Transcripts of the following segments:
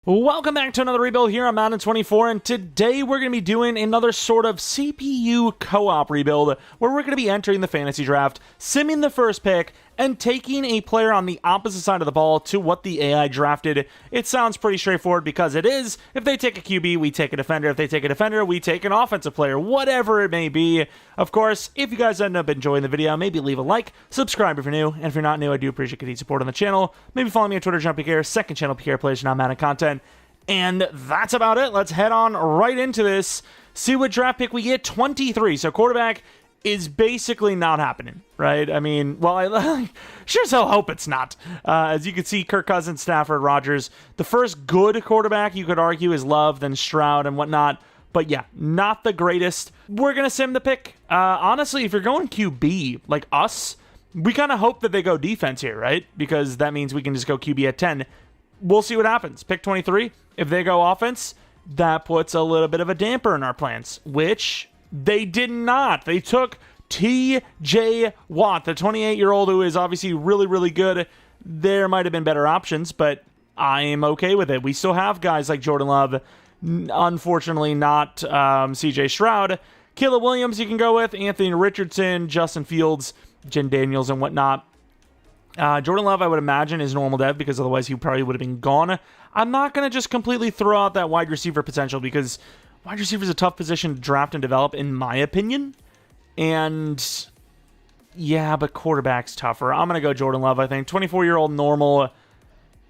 Welcome back to another rebuild here on Madden 24, and today we're going to be doing another sort of CPU co-op rebuild where we're going to be entering the fantasy draft, simming the first pick, and taking a player on the opposite side of the ball to what the AI drafted. It sounds pretty straightforward because it is. If they take a QB, we take a defender. If they take a defender, we take an offensive player, whatever it may be. Of course, if you guys end up enjoying the video, maybe leave a like, subscribe if you're new, and if you're not new, I do appreciate continued support on the channel. Maybe follow me on Twitter, Jeromepkr, second channel PKR Players, not Madden content. And that's about it. Let's head on right into this. See what draft pick we get. 23. So quarterback is basically not happening, right? I mean, well, I sure as hell hope it's not. As you can see, Kirk Cousins, Stafford, Rodgers. The first good quarterback, you could argue, is Love, then Stroud and whatnot. But yeah, not the greatest. We're going to sim the pick. Honestly, if you're going QB, like us, we kind of hope that they go defense here, right? Because that means we can just go QB at 10. We'll see what happens. Pick 23. If they go offense, that puts a little bit of a damper in our plans, which they did not. They took T.J. Watt, the 28-year-old who is obviously really, really good. There might have been better options, but I am okay with it. We still have guys like Jordan Love, unfortunately not C.J. Stroud. Caleb Williams you can go with, Anthony Richardson, Justin Fields, Jen Daniels, and whatnot. Jordan Love, I would imagine, is normal dev because otherwise he probably would have been gone. I'm not going to just completely throw out that wide receiver potential because wide receiver is a tough position to draft and develop, in my opinion. And yeah, but quarterback's tougher. I'm going to go Jordan Love, I think. 24-year-old normal.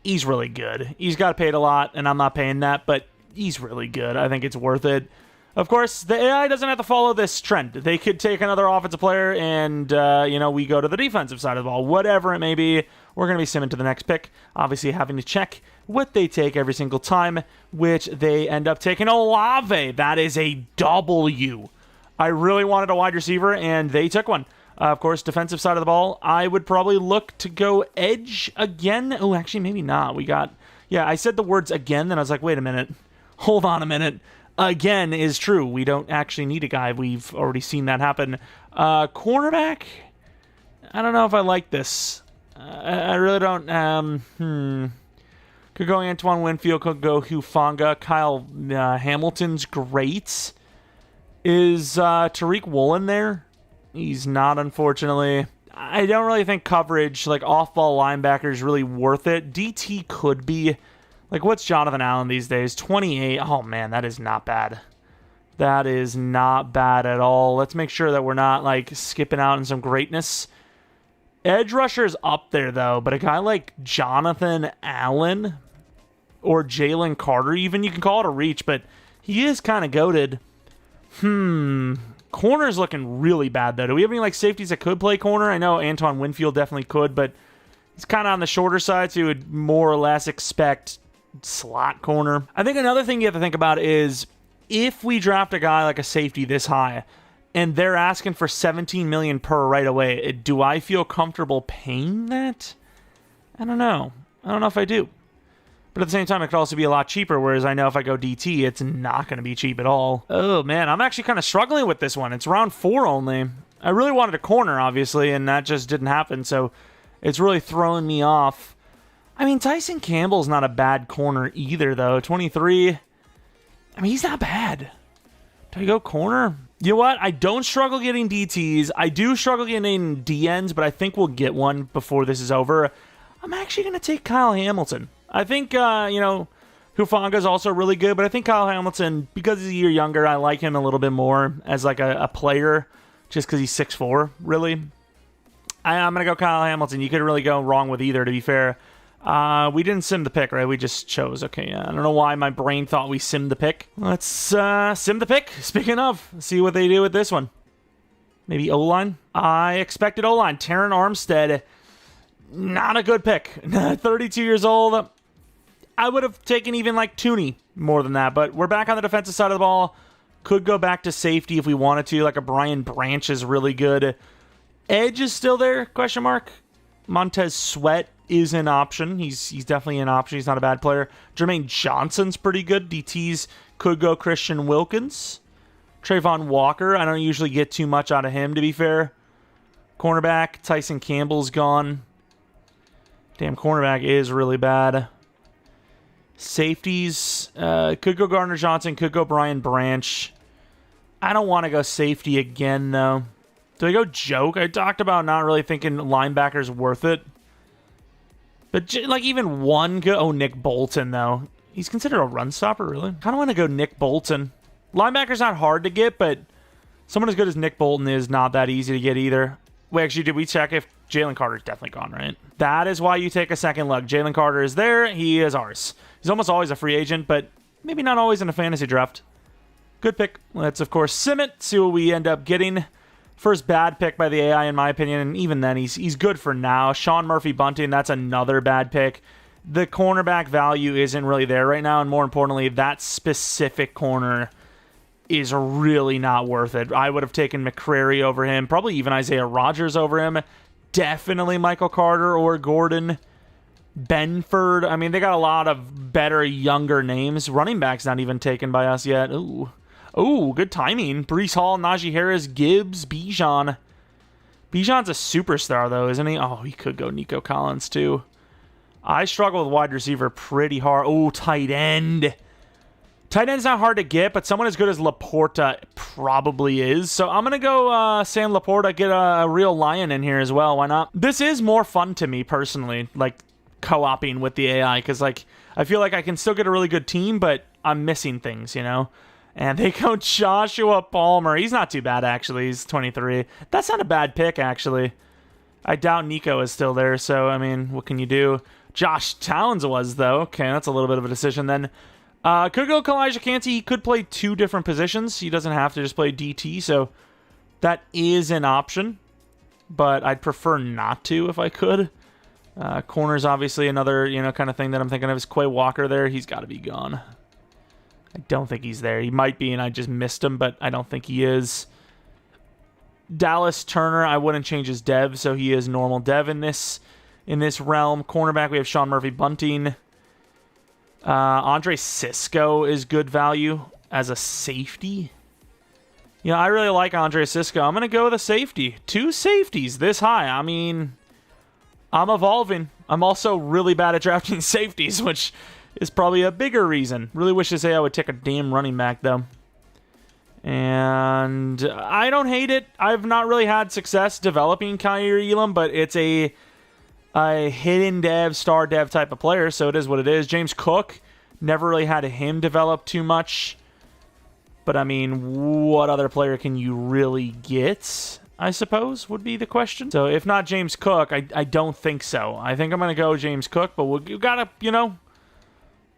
He's really good. He's got paid a lot, and I'm not paying that, but he's really good. I think it's worth it. Of course, the AI doesn't have to follow this trend. They could take another offensive player and, we go to the defensive side of the ball. Whatever it may be, we're going to be simming to the next pick. Obviously, having to check what they take every single time, which they end up taking Olave. That is a W. I really wanted a wide receiver, and they took one. Of course, defensive side of the ball, I would probably look to go edge again. Oh, actually, maybe not. I said the words again, then I was like, wait a minute. Hold on a minute. Again is true. We don't actually need a guy. We've already seen that happen. Cornerback? I don't know if I like this. I really don't. Could go Antoine Winfield. Could go Hufanga. Kyle Hamilton's great. Is Tariq Woolen there? He's not, unfortunately. I don't really think coverage, like off-ball linebacker, is really worth it. DT could be. Like, what's Jonathan Allen these days? 28. Oh, man, that is not bad. That is not bad at all. Let's make sure that we're not, like, skipping out on some greatness. Edge rusher is up there, though. But a guy like Jonathan Allen or Jalen Carter, even, you can call it a reach, but he is kind of goated. Corner's looking really bad, though. Do we have any, like, safeties that could play corner? I know Antoine Winfield definitely could, but he's kind of on the shorter side, so you would more or less expect slot corner. I think another thing you have to think about is if we draft a guy like a safety this high and they're asking for $17 million per right away, do I feel comfortable paying that? I don't know. I don't know if I do. But at the same time, it could also be a lot cheaper, whereas I know if I go DT, it's not going to be cheap at all. Oh, man, I'm actually kind of struggling with this one. It's round 4 only. I really wanted a corner, obviously, and that just didn't happen, so it's really throwing me off. I mean, Tyson Campbell's not a bad corner either, though. 23. I mean, he's not bad. Do I go corner? You know what? I don't struggle getting DTs. I do struggle getting DNs, but I think we'll get one before this is over. I'm actually going to take Kyle Hamilton. I think, Hufanga's also really good, but I think Kyle Hamilton, because he's a year younger, I like him a little bit more as like a player, just because he's 6'4", really. I'm going to go Kyle Hamilton. You couldn't really go wrong with either, to be fair. We didn't sim the pick, right? We just chose. Okay, I don't know why my brain thought we simmed the pick. Let's sim the pick. Speaking of, see what they do with this one. Maybe O-line? I expected O-line. Terran Armstead, not a good pick. 32 years old. I would have taken even like Tooney more than that, but we're back on the defensive side of the ball. Could go back to safety if we wanted to. Like a Brian Branch is really good. Edge is still there? Question mark. Montez Sweat is an option. He's definitely an option. He's not a bad player. Jermaine Johnson's pretty good. DTs could go Christian Wilkins. Trayvon Walker, I don't usually get too much out of him, to be fair. Cornerback, Tyson Campbell's gone. Damn, cornerback is really bad. Safeties, could go Gardner Johnson, could go Brian Branch. I don't want to go safety again, though. Do I go joke? I talked about not really thinking linebacker's worth it. But, like, even one good... Oh, Nick Bolton, though. He's considered a run stopper, really? I kind of want to go Nick Bolton. Linebacker's not hard to get, but someone as good as Nick Bolton is not that easy to get either. Wait, actually, did we check if Jalen Carter's definitely gone, right? That is why you take a second look. Jalen Carter is there. He is ours. He's almost always a free agent, but maybe not always in a fantasy draft. Good pick. Let's, of course, sim it, see what we end up getting. First bad pick by the AI, in my opinion, and even then, he's good for now. Sean Murphy-Bunting, that's another bad pick. The cornerback value isn't really there right now, and more importantly, that specific corner is really not worth it. I would have taken McCrary over him, probably even Isaiah Rodgers over him. Definitely Michael Carter or Gordon. Benford. I mean, they got a lot of better, younger names. Running back's not even taken by us yet. Ooh. Ooh, good timing. Breece Hall, Najee Harris, Gibbs, Bijan. Bijan's a superstar, though, isn't he? Oh, he could go Nico Collins, too. I struggle with wide receiver pretty hard. Oh, tight end. Tight end's not hard to get, but someone as good as Laporta probably is. So I'm going to go Sam Laporta, get a real lion in here as well. Why not? This is more fun to me, personally, like co-oping with the AI, because like I feel like I can still get a really good team, but I'm missing things, you know? And they go Joshua Palmer. He's not too bad, actually. He's 23. That's not a bad pick, actually. I doubt Nico is still there, so, I mean, what can you do? Josh Towns was, though. Okay, that's a little bit of a decision then. Could go Kalijah Kancey. He could play two different positions. He doesn't have to just play DT, so that is an option. But I'd prefer not to if I could. Corner's obviously another, you know, kind of thing that I'm thinking of is Quay Walker there. He's got to be gone. I don't think he's there. He might be, and I just missed him, but I don't think he is. Dallas Turner, I wouldn't change his dev, so he is normal dev in this realm. Cornerback, we have Sean Murphy-Bunting. Andre Sisco is good value as a safety. You know, I really like Andre Sisco. I'm going to go with a safety. 2 safeties this high. I mean, I'm evolving. I'm also really bad at drafting safeties, which is probably a bigger reason. Really wish this AI would take a damn running back, though. And I don't hate it. I've not really had success developing Kyrie Elam, but it's a hidden dev, star dev type of player, so it is what it is. James Cook, never really had him develop too much. But, I mean, what other player can you really get, I suppose, would be the question. So, if not James Cook, I don't think so. I think I'm going to go James Cook, but we've got to, you know,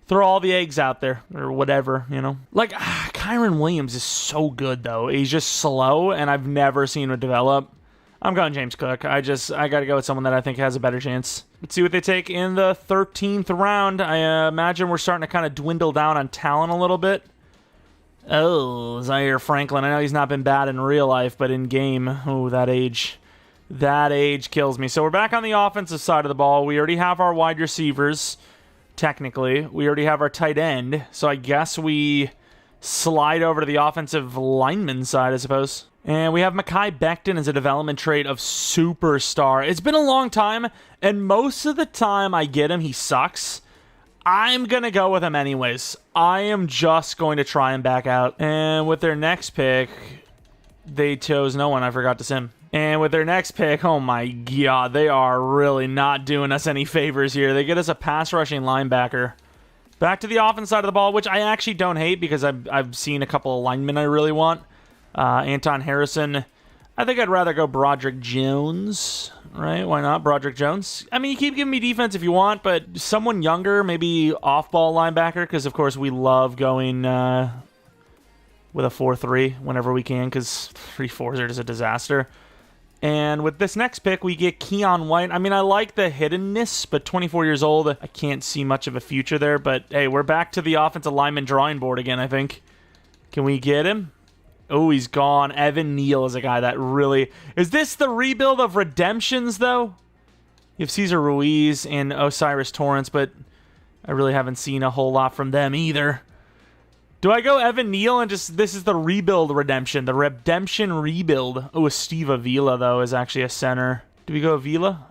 throw all the eggs out there, or whatever, you know. Like, Kyron Williams is so good, though. He's just slow, and I've never seen him develop. I'm going James Cook. I got to go with someone that I think has a better chance. Let's see what they take in the 13th round. I imagine we're starting to kind of dwindle down on talent a little bit. Oh, Zaire Franklin. I know he's not been bad in real life, but in game, oh, that age. That age kills me. So we're back on the offensive side of the ball. We already have our wide receivers. Technically, we already have our tight end, so I guess we slide over to the offensive lineman side, I suppose. And we have Mekhi Becton as a development trait of superstar. It's been a long time, and most of the time I get him, he sucks. I'm going to go with him anyways. I am just going to try him back out. And with their next pick, they chose no one. I forgot to sim. And with their next pick, oh my god, they are really not doing us any favors here. They get us a pass-rushing linebacker. Back to the offense side of the ball, which I actually don't hate because I've seen a couple of linemen I really want. Anton Harrison. I think I'd rather go Broderick Jones, right? Why not Broderick Jones? I mean, you keep giving me defense if you want, but someone younger, maybe off-ball linebacker, because, of course, we love going with a 4-3 whenever we can, because 3-4s are just a disaster. And with this next pick, we get Keon White. I mean, I like the hiddenness, but 24 years old, I can't see much of a future there. But, hey, we're back to the offensive lineman drawing board again, I think. Can we get him? Oh, he's gone. Evan Neal is a guy that really... Is this the rebuild of redemptions, though? You have Cesar Ruiz and Osiris Torrance, but I really haven't seen a whole lot from them either. Do I go Evan Neal and just... This is the rebuild redemption. The redemption rebuild. Oh, Steve Avila, though, is actually a center. Do we go Avila?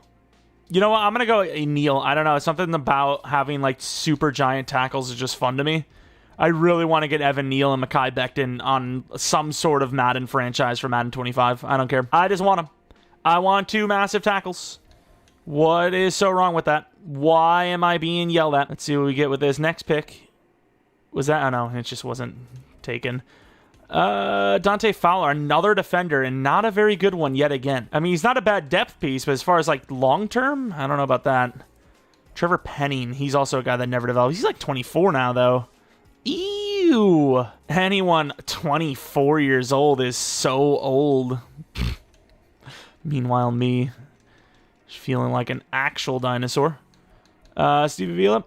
You know what? I'm going to go a Neal. I don't know. Something about having like super giant tackles is just fun to me. I really want to get Evan Neal and Mekhi Becton on some sort of Madden franchise for Madden 25. I don't care. I just want them. I want 2 massive tackles. What is so wrong with that? Why am I being yelled at? Let's see what we get with this next pick. Was that? Oh, no. It just wasn't taken. Dante Fowler, another defender, and not a very good one yet again. I mean, he's not a bad depth piece, but as far as, like, long-term, I don't know about that. Trevor Penning, he's also a guy that never developed. He's, like, 24 now, though. Ew. Anyone 24 years old is so old. Meanwhile, me, feeling like an actual dinosaur. Steve Avila.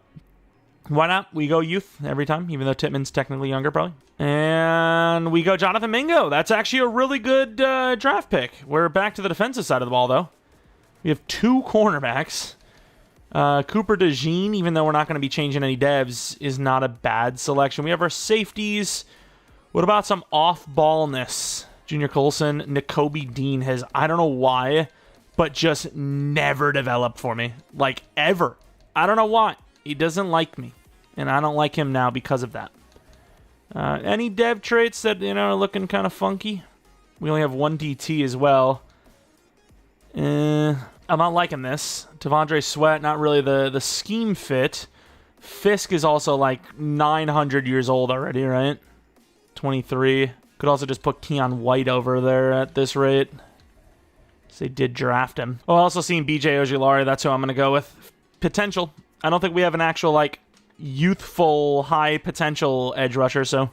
Why not? We go youth every time, even though Tittman's technically younger, probably. And we go Jonathan Mingo. That's actually a really good draft pick. We're back to the defensive side of the ball, though. We have 2 cornerbacks. Cooper DeJean, even though we're not going to be changing any devs, is not a bad selection. We have our safeties. What about some off-ballness? Junior Colson, Nakobe Dean has, I don't know why, but just never developed for me. Like, ever. I don't know why. He doesn't like me, and I don't like him now because of that. Any dev traits that, you know, are looking kind of funky? We only have 1 DT as well. I'm not liking this. Tavondre Sweat, not really the scheme fit. Fisk is also like 900 years old already, right? 23. Could also just put Keon White over there at this rate. So they did draft him. Oh, also seen BJ Ojulari. That's who I'm going to go with. Potential. I don't think we have an actual, like, youthful, high-potential edge rusher, so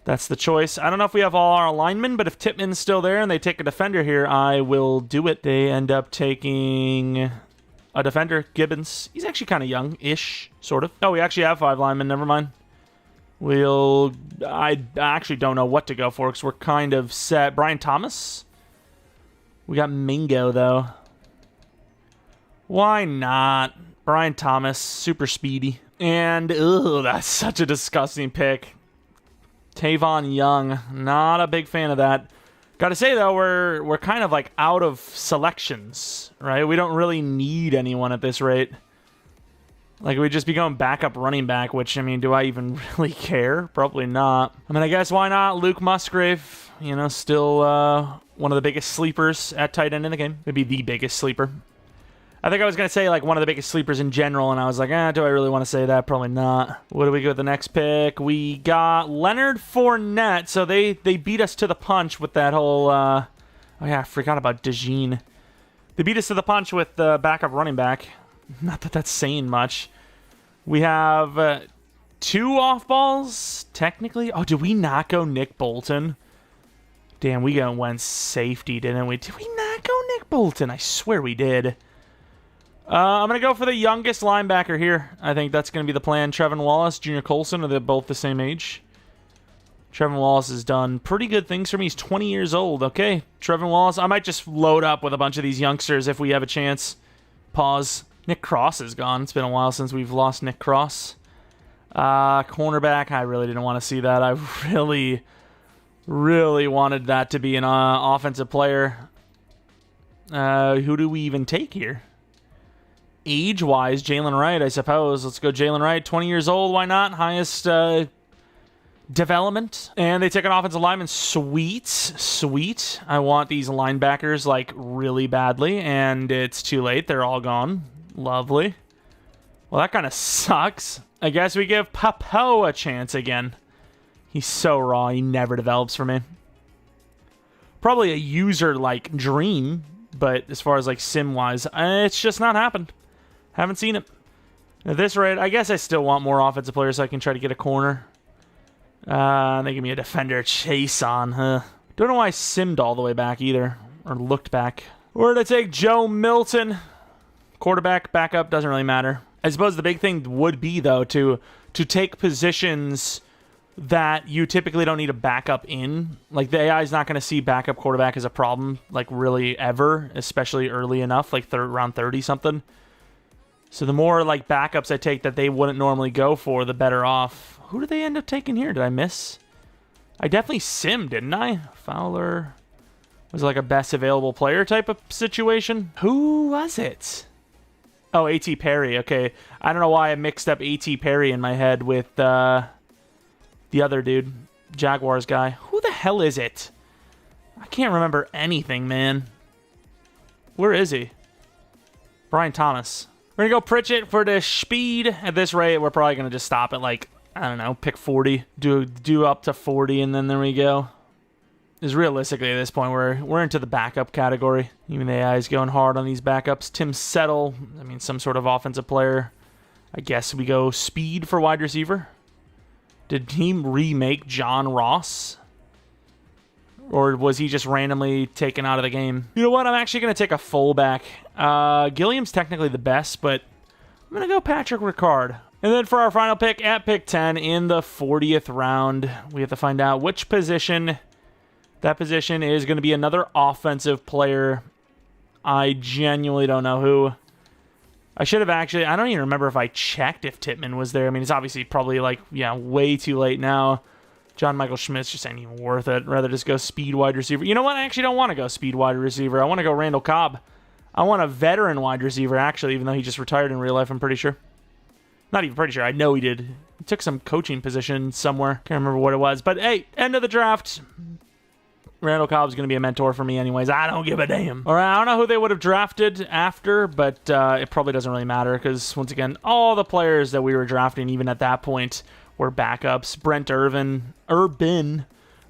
that's the choice. I don't know if we have all our linemen, but if Tittman's still there and they take a defender here, I will do it. They end up taking a defender, Gibbons. He's actually kind of young-ish, sort of. Oh, we actually have 5 linemen. Never mind. I actually don't know what to go for because we're kind of set. Brian Thomas? We got Mingo, though. Why not? Brian Thomas, super speedy. And, ugh, that's such a disgusting pick. Tavon Young, not a big fan of that. Gotta say, though, we're kind of, like, out of selections, right? We don't really need anyone at this rate. Like, we'd just be going backup running back, which, I mean, do I even really care? Probably not. I mean, I guess why not? Luke Musgrave, you know, still one of the biggest sleepers at tight end in the game. Maybe the biggest sleeper. I think I was going to say, like, one of the biggest sleepers in general, and I was like, do I really want to say that? Probably not. What do we get with the next pick? We got Leonard Fournette, so they beat us to the punch with that whole, oh yeah, I forgot about DeJean. They beat us to the punch with the backup running back. Not that that's saying much. We have 2 off-balls, technically. Oh, did we not go Nick Bolton? Damn, we went safety, didn't we? Did we not go Nick Bolton? I swear we did. I'm going to go for the youngest linebacker here. I think that's going to be the plan. Trevin Wallace, Junior Colson, are they both the same age? Trevin Wallace has done pretty good things for me. He's 20 years old. Okay, Trevin Wallace. I might just load up with a bunch of these youngsters if we have a chance. Pause. Nick Cross is gone. It's been a while since we've lost Nick Cross. Cornerback, I really didn't want to see that. I really, really wanted that to be an offensive player. Who do we even take here? Age-wise, Jalen Wright, I suppose. Let's go Jalen Wright, 20 years old. Why not? Highest development. And they take an offensive lineman. Sweet. Sweet. I want these linebackers, like, really badly. And it's too late. They're all gone. Lovely. Well, that kind of sucks. I guess we give Papo a chance again. He's so raw. He never develops for me. Probably a user, like, dream. But as far as, like, sim-wise, it's just not happened. Haven't seen it. At this rate, I guess I still want more offensive players so I can try to get a corner. They give me a defender chase on, huh? Don't know why I simmed all the way back either. Or looked back. Where did I take Joe Milton? Quarterback, backup, doesn't really matter. I suppose the big thing would be, though, to take positions that you typically don't need a backup in. Like, the AI is not going to see backup quarterback as a problem, like, really ever, especially early enough, like around 30-something. So the more, like, backups I take that they wouldn't normally go for, the better off. Who did they end up taking here? Did I miss? I definitely simmed, didn't I? Fowler was like a best available player type of situation. Who was it? Oh, A.T. Perry. Okay. I don't know why I mixed up A.T. Perry in my head with the other dude, Jaguars guy. Who the hell is it? I can't remember anything, man. Where is he? Brian Thomas. We're going to go Pritchett for the speed. At this rate, we're probably going to just stop at, like, I don't know, pick 40. Do up to 40, and then there we go. Is realistically at this point we're into the backup category. Even the AI is going hard on these backups. Tim Settle, I mean, some sort of offensive player. I guess we go speed for wide receiver. Did he remake John Ross? Or was he just randomly taken out of the game? You know what? I'm actually going to take a fullback. Gilliam's technically the best, but I'm going to go Patrick Ricard. And then for our final pick, at pick 10 in the 40th round, we have to find out which position. That position is going to be another offensive player. I genuinely don't know who. I should have actually... I don't even remember if I checked if Tippmann was there. I mean, it's obviously probably like, yeah, way too late now. John Michael Schmitz just ain't even worth it. Rather just go speed wide receiver. You know what? I actually don't want to go speed wide receiver. I want to go Randall Cobb. I want a veteran wide receiver, actually, even though he just retired in real life, I'm pretty sure. Not even pretty sure. I know he did. He took some coaching position somewhere. Can't remember what it was. But, hey, end of the draft. Randall Cobb's going to be a mentor for me anyways. I don't give a damn. All right, I don't know who they would have drafted after, but it probably doesn't really matter because, once again, all the players that we were drafting, even at that point, were backups. Brent Urban,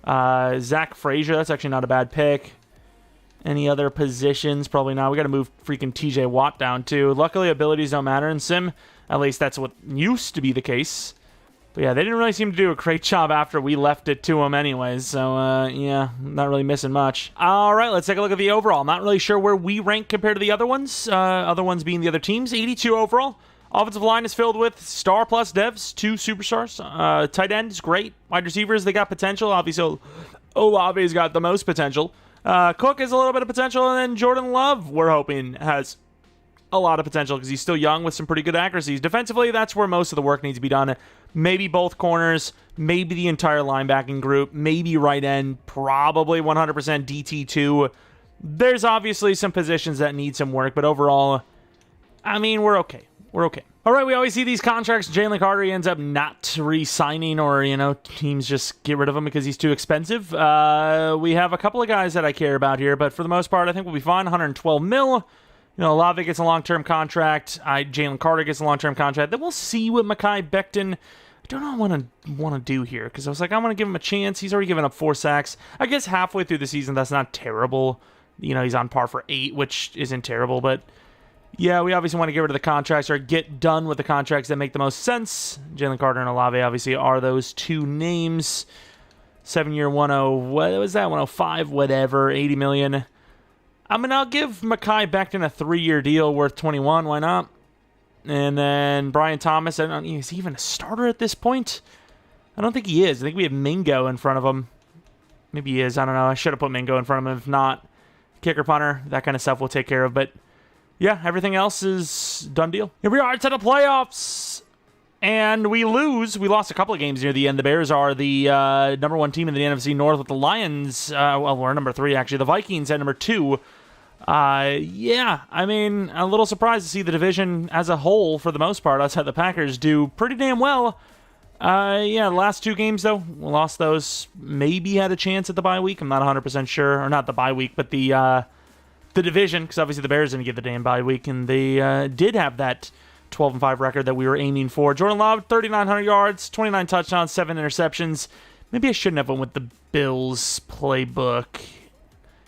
Zach Frazier. That's actually not a bad pick. Any other positions? Probably not. We got to move freaking TJ Watt down, too. Luckily, abilities don't matter in Sim. At least that's what used to be the case. But yeah, they didn't really seem to do a great job after we left it to them anyways. So, yeah, not really missing much. All right, let's take a look at the overall. Not really sure where we rank compared to the other ones. Other ones being the other teams. 82 overall. Offensive line is filled with star plus devs, 2 superstars. Tight end is great. Wide receivers, they got potential. Obviously, Olave's got the most potential. Cook has a little bit of potential. And then Jordan Love, we're hoping, has a lot of potential because he's still young with some pretty good accuracies. Defensively, that's where most of the work needs to be done. Maybe both corners, maybe the entire linebacking group, maybe right end, probably 100% DT2. There's obviously some positions that need some work, but overall, I mean, we're okay. We're okay. All right, we always see these contracts. Jalen Carter ends up not re-signing or, teams just get rid of him because he's too expensive. We have a couple of guys that I care about here, but for the most part, I think we'll be fine. 112 mil. Olave gets a long-term contract. Jalen Carter gets a long-term contract. Then we'll see what Mekhi Becton. I don't know what I want to do here because I was like, I want to give him a chance. He's already given up 4 sacks. I guess halfway through the season, that's not terrible. He's on par for 8, which isn't terrible. But yeah, we obviously want to get rid of the contracts or get done with the contracts that make the most sense. Jalen Carter and Olave obviously are those 2 names. 7-year 10, what was that? 105, whatever, 80 million. I'll give Mekhi Becton a 3-year deal worth 21. Why not? And then Brian Thomas, is he even a starter at this point? I don't think he is. I think we have Mingo in front of him. Maybe he is. I don't know. I should have put Mingo in front of him. If not, kicker, punter, that kind of stuff we'll take care of. But yeah, everything else is done deal. Here we are to the playoffs. And we lose. We lost a couple of games near the end. The Bears are the number 1 team in the NFC North with the Lions. We're number 3, actually. The Vikings at number 2. Yeah, I mean, a little surprised to see the division as a whole, for the most part, outside the Packers, do pretty damn well. Yeah, the last 2 games, though, we lost those. Maybe had a chance at the bye week. I'm not 100% sure. Or not the bye week, but the division, because obviously the Bears didn't get the damn bye week, and they did have that 12-5 record that we were aiming for. Jordan Love, 3,900 yards, 29 touchdowns, 7 interceptions. Maybe I shouldn't have went with the Bills playbook.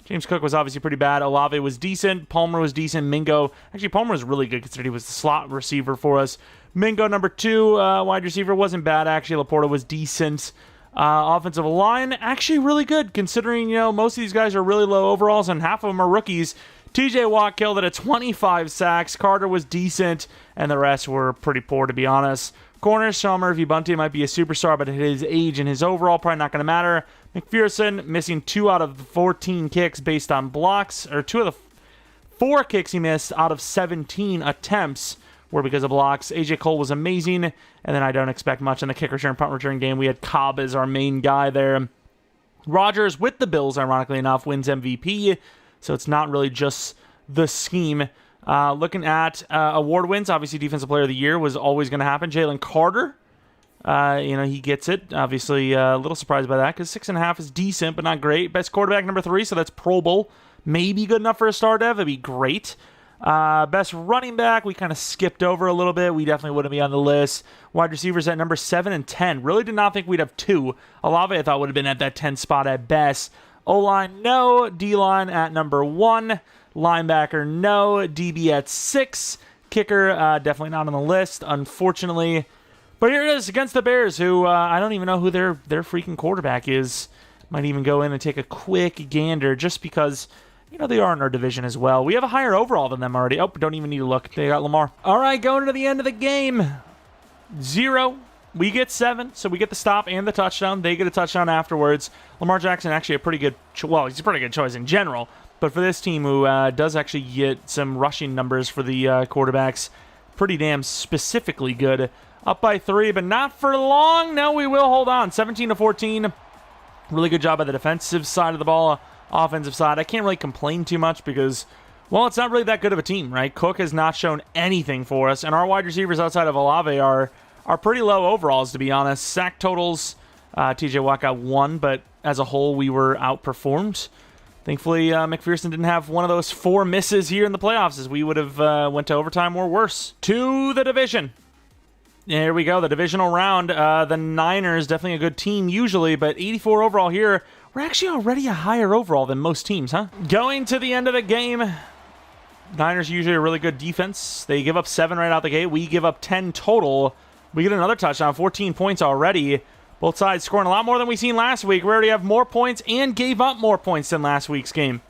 James Cook was obviously pretty bad. Olave was decent. Palmer was decent. Mingo, actually, Palmer was really good considering he was the slot receiver for us. Mingo, number 2, wide receiver, wasn't bad, actually. Laporta was decent. Offensive line, actually really good considering, most of these guys are really low overalls and half of them are rookies. TJ Watt killed it at 25 sacks. Carter was decent, and the rest were pretty poor, to be honest. Corners, Summer, Vibunti might be a superstar, but at his age and his overall, probably not going to matter. McPherson missing 2 out of the 14 kicks based on blocks, or 2 of the 4 kicks he missed out of 17 attempts were because of blocks. AJ Cole was amazing, and then I don't expect much in the kick return, punt return game. We had Cobb as our main guy there. Rodgers with the Bills, ironically enough, wins MVP, so it's not really just the scheme. Looking at award wins, obviously Defensive Player of the Year was always going to happen. Jalen Carter, he gets it. Obviously, a little surprised by that because 6.5 is decent, but not great. Best quarterback, number 3, so that's Pro Bowl. Maybe good enough for a star dev. That'd be great. Best running back, we kind of skipped over a little bit. We definitely wouldn't be on the list. Wide receivers at number 7 and 10. Really did not think we'd have 2. Olave, I thought, would have been at that 10 spot at best. O-line, no. D-line at number 1. Linebacker, no. DB at 6. Kicker, definitely not on the list, unfortunately. But here it is against the Bears, who I don't even know who their freaking quarterback is. Might even go in and take a quick gander just because, they are in our division as well. We have a higher overall than them already. Oh, don't even need to look. They got Lamar. All right, going to the end of the game. 0. We get 7, so we get the stop and the touchdown. They get a touchdown afterwards. Lamar Jackson actually a pretty good, he's a pretty good choice in general. But for this team who does actually get some rushing numbers for the quarterbacks, pretty damn specifically good. Up by 3, but not for long. No, we will hold on. 17-14. Really good job by the defensive side of the ball. Offensive side, I can't really complain too much because, well, it's not really that good of a team, right? Cook has not shown anything for us, and our wide receivers outside of Olave are pretty low overalls, to be honest. Sack totals, TJ Watt got 1, but as a whole, we were outperformed. Thankfully, McPherson didn't have one of those 4 misses here in the playoffs, as we would have went to overtime or worse. To the division. Here we go, the divisional round. The Niners, definitely a good team usually, but 84 overall here. We're actually already a higher overall than most teams, huh? Going to the end of the game, Niners usually a really good defense. They give up 7 right out the gate. We give up 10 total. We get another touchdown, 14 points already. Both sides scoring a lot more than we seen last week. We already have more points and gave up more points than last week's game.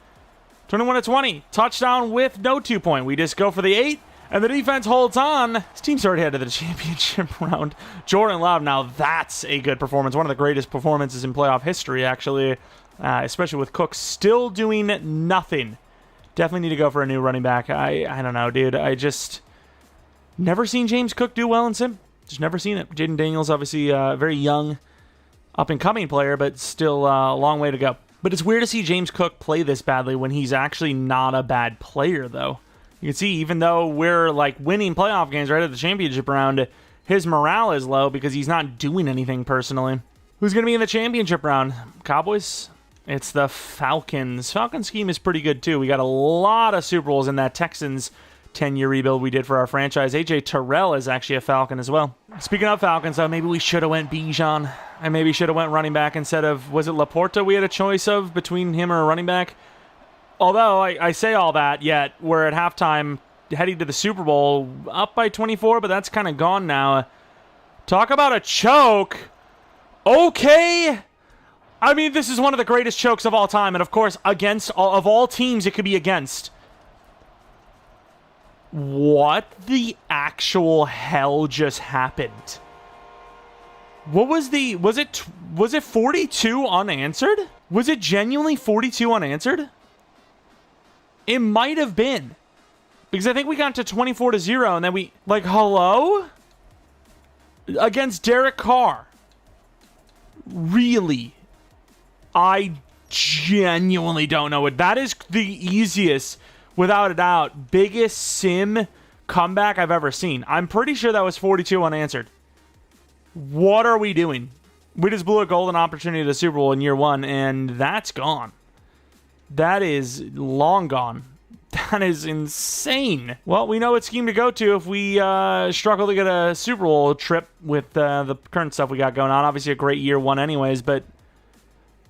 21-20, touchdown with no 2-point. We just go for the 8. And the defense holds on. This team's already headed to the championship round. Jordan Love, now that's a good performance. One of the greatest performances in playoff history, actually. Especially with Cook still doing nothing. Definitely need to go for a new running back. I don't know, dude. I just never seen James Cook do well in Sim. Just never seen it. Jaden Daniels, obviously a very young, up-and-coming player, but still a long way to go. But it's weird to see James Cook play this badly when he's actually not a bad player, though. You can see, even though we're winning playoff games right at the championship round, his morale is low because he's not doing anything personally. Who's going to be in the championship round? Cowboys? It's the Falcons. Falcons scheme is pretty good too. We got a lot of Super Bowls in that Texans 10-year rebuild we did for our franchise. AJ Terrell is actually a Falcon as well. Speaking of Falcons, though, maybe we should have went Bijan. I maybe should have went running back instead of, was it Laporta we had a choice of between him or a running back? Although I say all that, yet we're at halftime heading to the Super Bowl up by 24, but that's kind of gone now. Talk about a choke. Okay. I mean, this is one of the greatest chokes of all time, and of course, against of all teams it could be against. What the actual hell just happened? What was it 42 unanswered? Was it genuinely 42 unanswered? It might have been. Because I think we got to 24-0 and then we... hello? Against Derek Carr. Really? I genuinely don't know it. That is the easiest, without a doubt, biggest sim comeback I've ever seen. I'm pretty sure that was 42 unanswered. What are we doing? We just blew a golden opportunity to the Super Bowl in year 1, and that's gone. That is long gone. That is insane. Well, we know what scheme to go to if we struggle to get a Super Bowl trip with the current stuff we got going on. Obviously a great year 1 anyways, but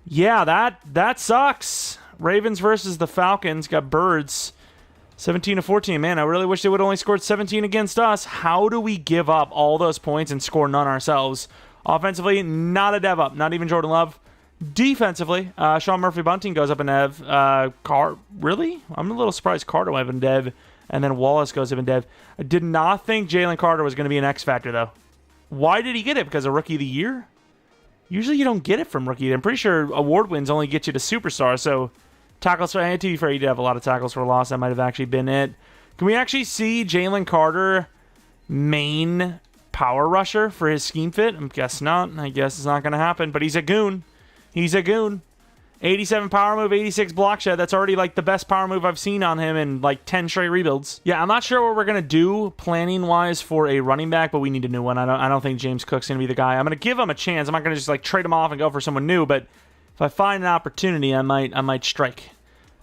yeah, that sucks. Ravens versus the Falcons. Got birds. 17-14. Man, I really wish they would have only scored 17 against us. How do we give up all those points and score none ourselves? Offensively, not a dev up. Not even Jordan Love. Defensively, Sean Murphy-Bunting goes up in dev. Really? I'm a little surprised Carter went up in dev, and then Wallace goes up in dev. I did not think Jalen Carter was going to be an X factor, though. Why did he get it? Because of Rookie of the Year? Usually you don't get it from Rookie. I'm pretty sure award wins only get you to Superstar, so tackles, to be fair, you did have a lot of tackles for a loss. That might have actually been it. Can we actually see Jalen Carter main power rusher for his scheme fit? I guess not. I guess it's not going to happen, but he's a goon. He's a goon. 87 power move, 86 block shed. That's already like the best power move I've seen on him in like 10 straight rebuilds. Yeah, I'm not sure what we're going to do planning-wise for a running back, but we need a new one. I don't think James Cook's going to be the guy. I'm going to give him a chance. I'm not going to just like trade him off and go for someone new, but if I find an opportunity, I might strike.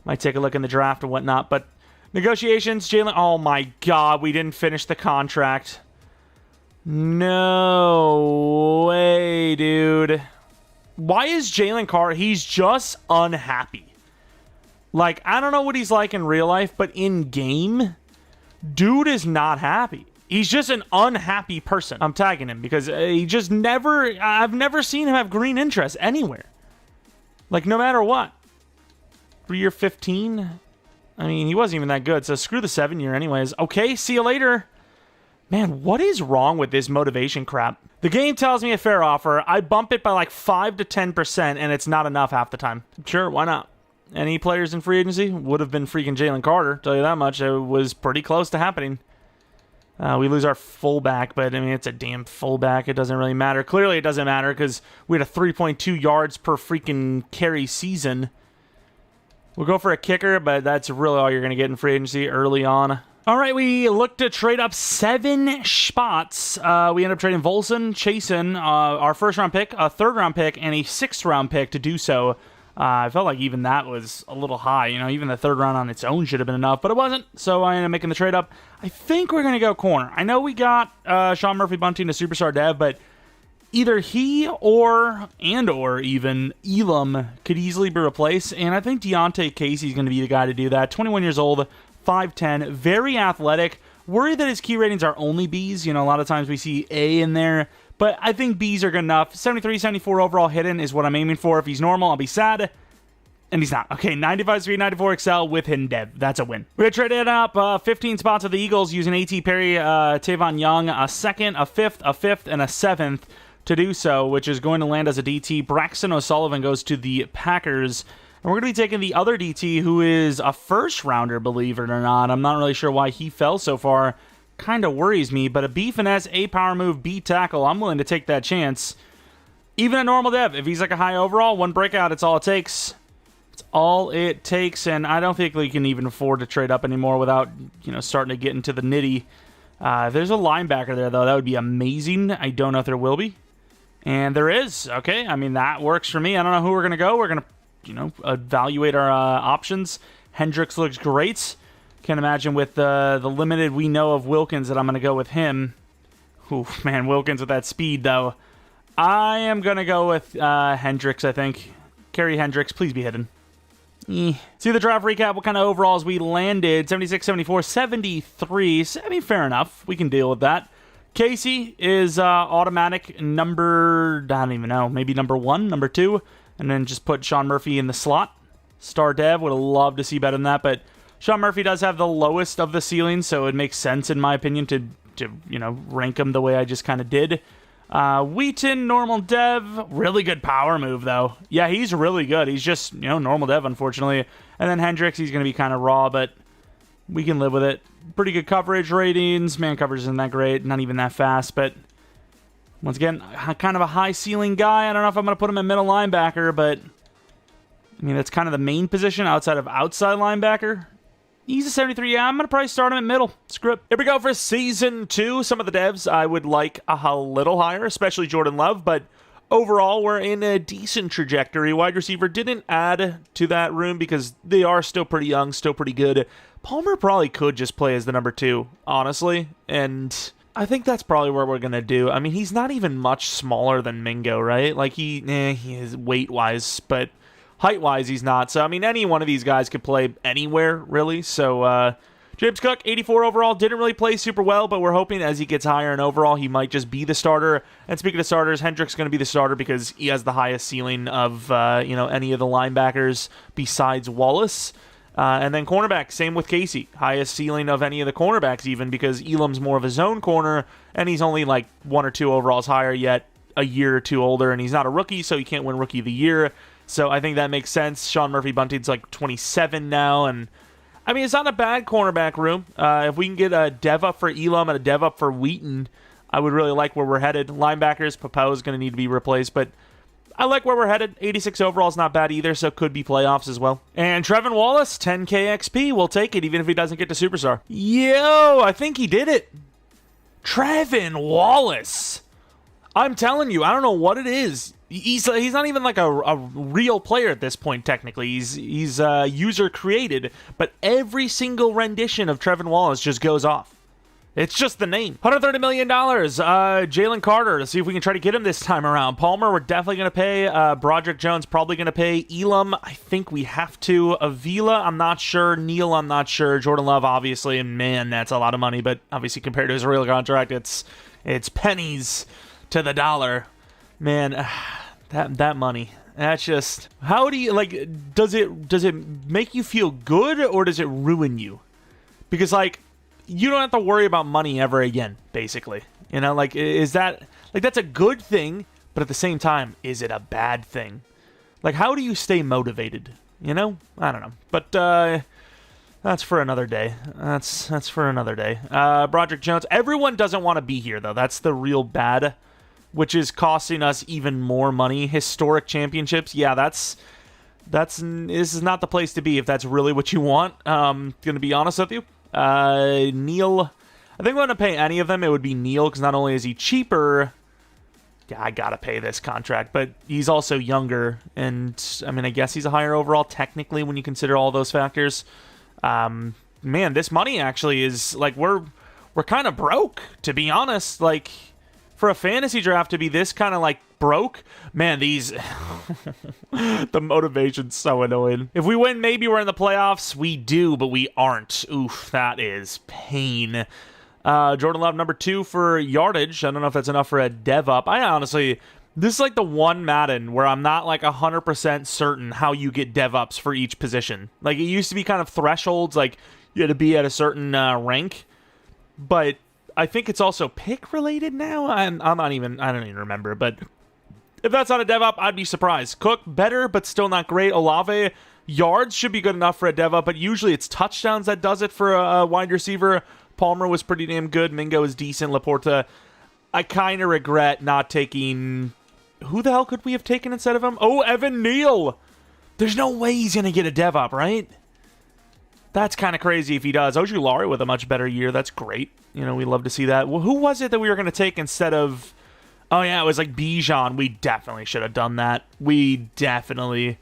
Might take a look in the draft and whatnot, but negotiations, Jalen. Oh my God, we didn't finish the contract. No way, dude. Why is Jalen Carr? He's just unhappy. Like, I don't know what he's like in real life, but in game, dude is not happy. He's just an unhappy person. I'm tagging him because he just never, I've never seen him have green interest anywhere. Like, no matter what. 3-year 15? I mean, he wasn't even that good, so screw the 7-year anyways. Okay, see you later. Man, what is wrong with this motivation crap? The game tells me a fair offer. I bump it by like 5 to 10%, and it's not enough half the time. Sure, why not? Any players in free agency would have been freaking Jalen Carter, tell you that much. It was pretty close to happening. We lose our fullback, but I mean, it's a damn fullback. It doesn't really matter. Clearly, it doesn't matter because we had a 3.2 yards per freaking carry season. We'll go for a kicker, but that's really all you're going to get in free agency early on. All right, we look to trade up 7 spots. We end up trading Volson, Chasen, our first-round pick, a third-round pick, and a sixth-round pick to do so. I felt like even that was a little high. You know, even the third round on its own should have been enough, but it wasn't, so I ended up making the trade up. I think we're going to go corner. I know we got Sean Murphy-Bunting to Superstar Dev, but either he or even Elam could easily be replaced, and I think Deontay Casey's going to be the guy to do that. 21 years old, 5'10", very athletic. Worried that his key ratings are only Bs. You know, a lot of times we see A in there, but I think Bs are good enough. 73, 74 overall hidden is what I'm aiming for. If he's normal, I'll be sad. And he's not. Okay, 95 speed, 94 excel with hidden dev. That's a win. We're going to trade it up 15 spots with the Eagles using A.T. Perry, Tavon Young, a second, a fifth, and a seventh to do so, which is going to land as a DT. Braxton O'Sullivan goes to the Packers. And we're going to be taking the other DT, who is a first-rounder, believe it or not. I'm not really sure why he fell so far. Kind of worries me, but a B finesse, A power move, B tackle. I'm willing to take that chance. Even a normal dev, if he's like a high overall, one breakout, it's all it takes. It's all it takes, and I don't think we can even afford to trade up anymore without, you know, starting to get into the nitty. If there's a linebacker there, though, that would be amazing. I don't know if there will be. And there is. Okay, I mean, that works for me. I don't know who we're going to go. We're going to, you know, evaluate our options. Hendricks looks great. Can't imagine with the limited we know of Wilkins that I'm going to go with him. Ooh, man, Wilkins with that speed, though. I am going to go with Hendricks, I think. Kerry Hendricks, please be hidden. See the draft recap, what kind of overalls we landed. 76, 74, 73. I mean, fair enough. We can deal with that. Casey is automatic number, I don't even know, maybe number 1, number 2. And then just put Sean Murphy in the slot. Star Dev, would have loved to see better than that, but Sean Murphy does have the lowest of the ceilings, so it makes sense, in my opinion, to you know, rank him the way I just kind of did. Wheaton, normal dev, really good power move, though. Yeah, he's really good. He's just, you know, normal dev, unfortunately. And then Hendricks, he's going to be kind of raw, but we can live with it. Pretty good coverage ratings. Man coverage isn't that great, not even that fast, but once again, kind of a high ceiling guy. I don't know if I'm going to put him in middle linebacker, but I mean, that's kind of the main position outside of outside linebacker. He's a 73. Yeah, I'm going to probably start him at middle. Screw it. Here we go for Season 2. Some of the devs I would like a little higher, especially Jordan Love, but overall, we're in a decent trajectory. Wide receiver didn't add to that room because they are still pretty young, still pretty good. Palmer probably could just play as the number 2, honestly, and I think that's probably what we're going to do. I mean, he's not even much smaller than Mingo, right? Like, he is weight-wise, but height-wise, he's not. So, I mean, any one of these guys could play anywhere, really. So, James Cook, 84 overall, didn't really play super well, but we're hoping as he gets higher in overall, he might just be the starter. And speaking of starters, Hendricks is going to be the starter because he has the highest ceiling of, you know, any of the linebackers besides Wallace. And then cornerback, same with Casey. Highest ceiling of any of the cornerbacks even because Elam's more of a zone corner, and he's only like 1 or 2 overalls higher, yet a year or 2 older, and he's not a rookie, so he can't win Rookie of the Year. So I think that makes sense. Sean Murphy-Bunting's like 27 now, and I mean, it's not a bad cornerback room. If we can get a dev up for Elam and a dev up for Wheaton, I would really like where we're headed. Linebackers, Papeau is going to need to be replaced, but I like where we're headed. 86 overall is not bad either, so could be playoffs as well. And Trevin Wallace, 10k XP. We'll take it, even if he doesn't get to Superstar. Yo, I think he did it. Trevin Wallace. I'm telling you, I don't know what it is. He's not even like a real player at this point, technically. He's user created, but every single rendition of Trevin Wallace just goes off. It's just the name. $130 million. Jalen Carter, to see if we can try to get him this time around. Palmer, we're definitely going to pay. Broderick Jones, probably going to pay. Elam, I think we have to. Avila, I'm not sure. Neal, I'm not sure. Jordan Love, obviously. And man, that's a lot of money. But obviously, compared to his real contract, it's pennies to the dollar. Man, that money. That's just, how do you, like, does it make you feel good or does it ruin you? Because, like, you don't have to worry about money ever again, basically. You know, like, is that, like, that's a good thing, but at the same time, is it a bad thing? Like, how do you stay motivated? You know? I don't know. But, that's for another day. That's for another day. Broderick Jones, everyone doesn't want to be here, though. That's the real bad, which is costing us even more money. Historic championships, yeah, this is not the place to be if that's really what you want. Gonna be honest with you. Neal, I think I'm gonna pay any of them. It would be Neal, because not only is he cheaper, yeah, I gotta pay this contract, but he's also younger, and I mean, I guess he's a higher overall technically when you consider all those factors. Man, this money actually is, like, we're kind of broke, to be honest. Like, for a fantasy draft to be this kind of, like, broke, man, these the motivation's so annoying. If we win, maybe we're in the playoffs. We do, but we aren't. Oof, that is pain. Jordan Love, number 2 for yardage. I don't know if that's enough for a dev up. I honestly, this is like the one Madden where I'm not like 100% certain how you get dev ups for each position. Like, it used to be kind of thresholds, like you had to be at a certain rank, but I think it's also pick related now. I don't even remember, but if that's not a dev up, I'd be surprised. Cook, better, but still not great. Olave, yards should be good enough for a dev up, but usually it's touchdowns that does it for a wide receiver. Palmer was pretty damn good. Mingo is decent. Laporta, I kind of regret not taking, who the hell could we have taken instead of him? Oh, Evan Neal. There's no way he's going to get a dev up, right? That's kind of crazy if he does. Ojulari with a much better year. That's great. You know, we love to see that. Well, who was it that we were going to take instead of... Oh, yeah, it was like Bijan. We definitely should have done that. We definitely...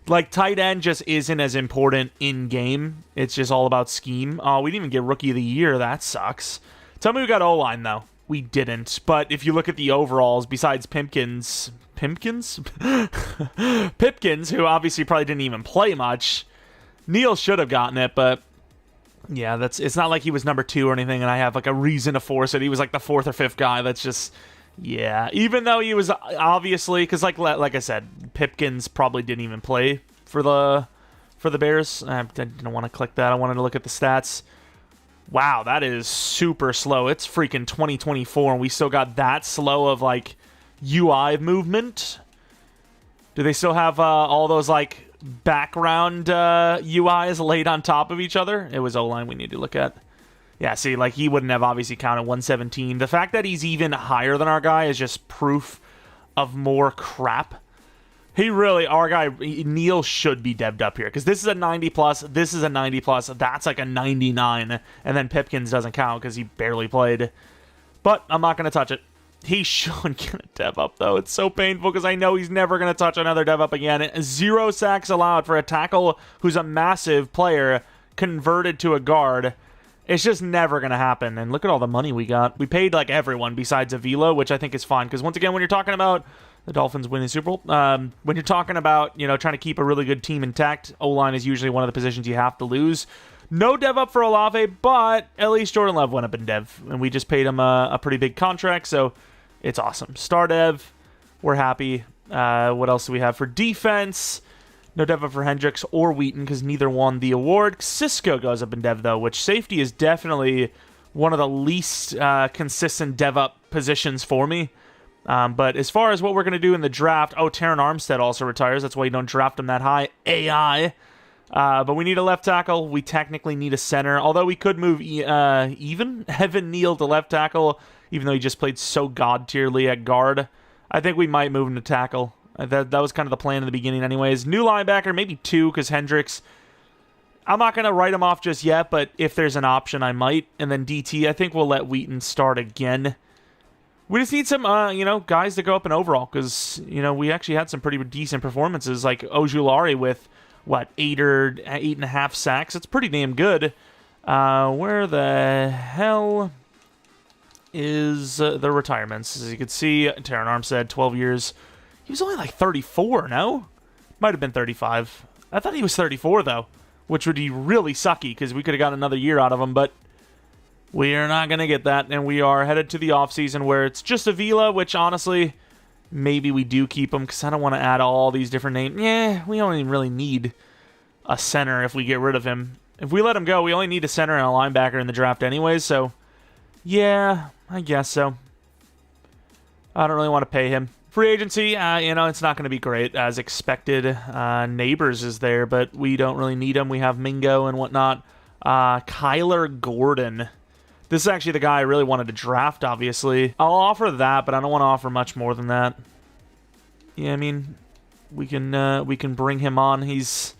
Like, tight end just isn't as important in-game. It's just all about scheme. Oh, we didn't even get Rookie of the Year. That sucks. Tell me we got O-line, though. We didn't. But if you look at the overalls, besides Pipkins, who obviously probably didn't even play much... Neal should have gotten it, but yeah, it's not like he was number 2 or anything, and I have like a reason to force it. He was like the 4th or 5th guy. That's just, yeah. Even though he was obviously, because like I said, Pipkins probably didn't even play for the Bears. I didn't want to click that. I wanted to look at the stats. Wow, that is super slow. It's freaking 2024, and we still got that slow of like UI movement. Do they still have all those like background UIs laid on top of each other? It was O-line we need to look at. Yeah, see, like, he wouldn't have obviously counted 117. The fact that he's even higher than our guy is just proof of more crap. He really, our guy, Neal, should be devved up here, because this is a 90+, this is a 90+, that's like a 99, and then Pipkins doesn't count because he barely played. But I'm not going to touch it. He should get a dev up, though. It's so painful because I know he's never going to touch another dev up again. 0 sacks allowed for a tackle who's a massive player converted to a guard. It's just never going to happen. And look at all the money we got. We paid like everyone besides Avila, which I think is fine. Because once again, when you're talking about the Dolphins winning Super Bowl, when you're talking about, you know, trying to keep a really good team intact, O-line is usually one of the positions you have to lose. No dev up for Olave, but at least Jordan Love went up in dev. And we just paid him a pretty big contract, so it's awesome. Star dev, we're happy. What else do we have for defense? No dev up for Hendricks or Wheaton, because neither won the award. Cisco goes up in dev, though, which safety is definitely one of the least consistent dev up positions for me. But as far as what we're going to do in the draft, oh, Taron Armstead also retires. That's why you don't draft him that high. AI. But we need a left tackle. We technically need a center. Although we could move even Evan Neal to left tackle, even though he just played so god-tierly at guard. I think we might move him to tackle. That was kind of the plan in the beginning anyways. New linebacker, maybe 2, because Hendricks, I'm not going to write him off just yet, but if there's an option, I might. And then DT, I think we'll let Wheaton start again. We just need some, guys to go up in overall, because, we actually had some pretty decent performances, like Ojulari with, 8 or 8.5 sacks. It's pretty damn good. Where the hell is the retirements? As you can see, Terran Armstead, 12 years. He was only like 34, no? Might have been 35. I thought he was 34, though, which would be really sucky, because we could have got another year out of him, but we are not going to get that, and we are headed to the offseason where it's just Avila, which, honestly, maybe we do keep him, because I don't want to add all these different names. Yeah, we don't even really need a center if we get rid of him. If we let him go, we only need a center and a linebacker in the draft anyways, so yeah, I guess so. I don't really want to pay him. Free agency, it's not going to be great as expected. Neighbors is there, but we don't really need him. We have Mingo and whatnot. Kyler Gordon. This is actually the guy I really wanted to draft, obviously. I'll offer that, but I don't want to offer much more than that. Yeah, I mean, we can bring him on. He's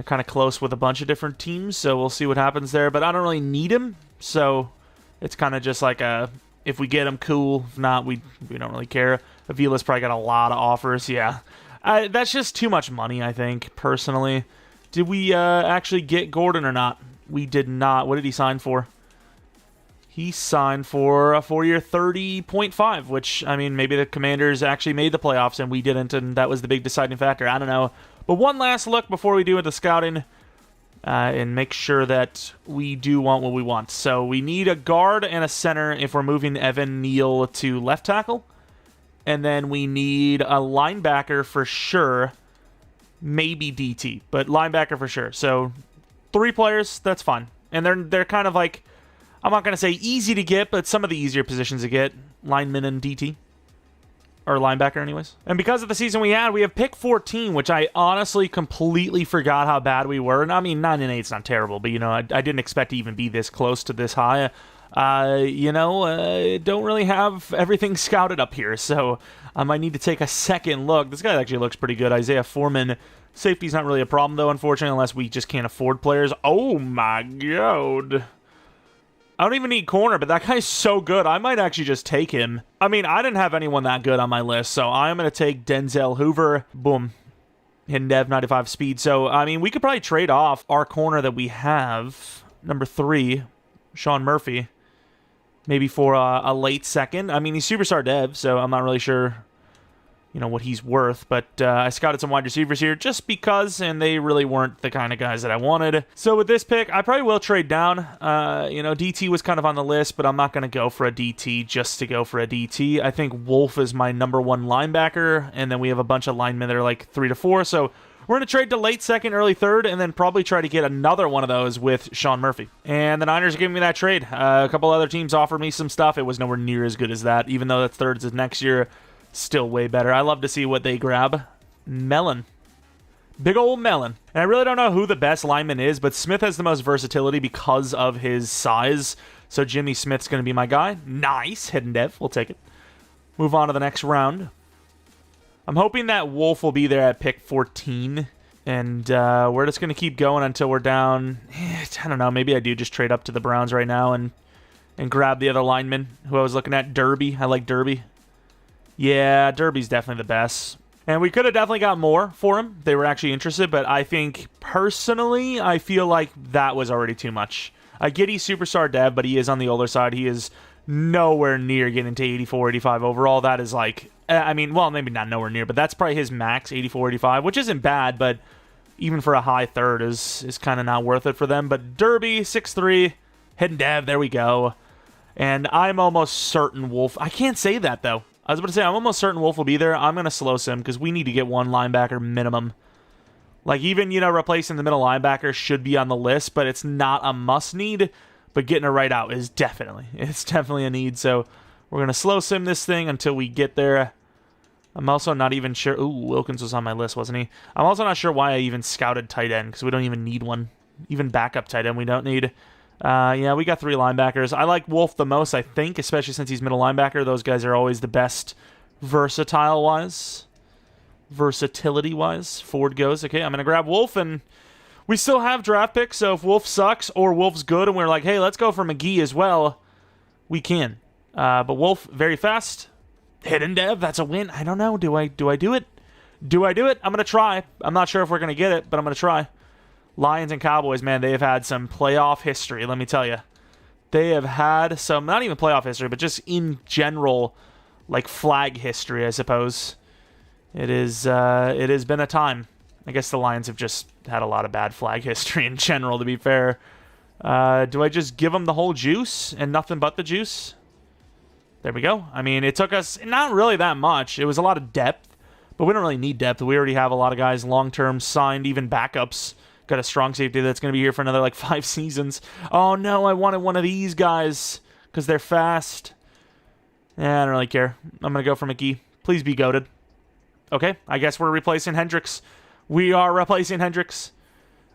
kind of close with a bunch of different teams, so we'll see what happens there. But I don't really need him, so it's kind of just like if we get him, cool. If not, we don't really care. Avila's probably got a lot of offers. Yeah, that's just too much money, I think, personally. Did we actually get Gordon or not? We did not. What did he sign for? He signed for a 4-year 30.5, which, I mean, maybe the Commanders actually made the playoffs and we didn't, and that was the big deciding factor. I don't know. But one last look before we do the scouting and make sure that we do want what we want. So we need a guard and a center if we're moving Evan Neal to left tackle. And then we need a linebacker for sure. Maybe DT, but linebacker for sure. So 3 players, that's fine. And they're kind of like, I'm not going to say easy to get, but some of the easier positions to get. Lineman and DT. Or linebacker anyways. And because of the season we had, we have pick 14, which I honestly completely forgot how bad we were. And I mean, 9-8 is not terrible, but I didn't expect to even be this close to this high. Don't really have everything scouted up here, so I might need to take a second look. This guy actually looks pretty good. Isaiah Foreman. Safety's not really a problem, though, unfortunately, unless we just can't afford players. Oh, my God. I don't even need corner, but that guy's so good. I might actually just take him. I mean, I didn't have anyone that good on my list, so I'm going to take Denzel Hoover. Boom. Hidden Dev, 95 speed. So, I mean, we could probably trade off our corner that we have, number 3, Sean Murphy, maybe for a late second. I mean, he's superstar dev, so I'm not really sure, what he's worth. But I scouted some wide receivers here just because, and they really weren't the kind of guys that I wanted. So with this pick, I probably will trade down. DT was kind of on the list, but I'm not going to go for a DT just to go for a DT. I think Wolf is my number 1 linebacker, and then we have a bunch of linemen that are like 3 to 4. So we're going to trade to late second, early third, and then probably try to get another one of those with Sean Murphy. And the Niners are giving me that trade. A couple other teams offered me some stuff. It was nowhere near as good as that, even though that thirds is next year. Still way better. I love to see what they grab. Melon. Big old melon. And I really don't know who the best lineman is, but Smith has the most versatility because of his size. So Jimmy Smith's going to be my guy. Nice. Hidden Dev. We'll take it. Move on to the next round. I'm hoping that Wolf will be there at pick 14. And we're just going to keep going until we're down. I don't know. Maybe I do just trade up to the Browns right now and grab the other lineman who I was looking at. Derby. I like Derby. Yeah, Derby's definitely the best. And we could have definitely got more for him. They were actually interested, but I think, personally, I feel like that was already too much. I get he's superstar dev, but he is on the older side. He is nowhere near getting to 84, 85 overall. That is like, well, maybe not nowhere near, but that's probably his max, 84, 85, which isn't bad, but even for a high third is kind of not worth it for them. But Derby, 6'3", hidden dev, there we go. And I'm almost certain Wolf, I can't say that, though. I was about to say, I'm almost certain Wolf will be there. I'm going to slow sim because we need to get 1 linebacker minimum. Like, even, replacing the middle linebacker should be on the list, but it's not a must-need. But getting it right out is definitely a need. So we're going to slow sim this thing until we get there. I'm also not even sure. Ooh, Wilkins was on my list, wasn't he? I'm also not sure why I even scouted tight end because we don't even need one. Even backup tight end we don't need. Yeah, we got 3 linebackers. I like Wolf the most, I think, especially since he's middle linebacker. Those guys are always the best versatile-wise. versatility-wise. Ford goes. Okay, I'm going to grab Wolf, and we still have draft picks, so if Wolf sucks or Wolf's good and we're like, hey, let's go for McGee as well, we can. But Wolf, very fast. Hidden Dev, that's a win. I don't know. Do I do it? Do I do it? I'm going to try. I'm not sure if we're going to get it, but I'm going to try. Lions and Cowboys, man, they have had some playoff history, let me tell you. They have had some, not even playoff history, but just in general, like flag history, I suppose. It has been a time. I guess the Lions have just had a lot of bad flag history in general, to be fair. Do I just give them the whole juice and nothing but the juice? There we go. I mean, it took us not really that much. It was a lot of depth, but we don't really need depth. We already have a lot of guys long-term signed, even backups. Got a strong safety that's going to be here for another, like, 5 seasons. Oh, no, I wanted one of these guys because they're fast. Yeah, I don't really care. I'm going to go for McGee. Please be goated. Okay, I guess we're replacing Hendricks. We are replacing Hendricks.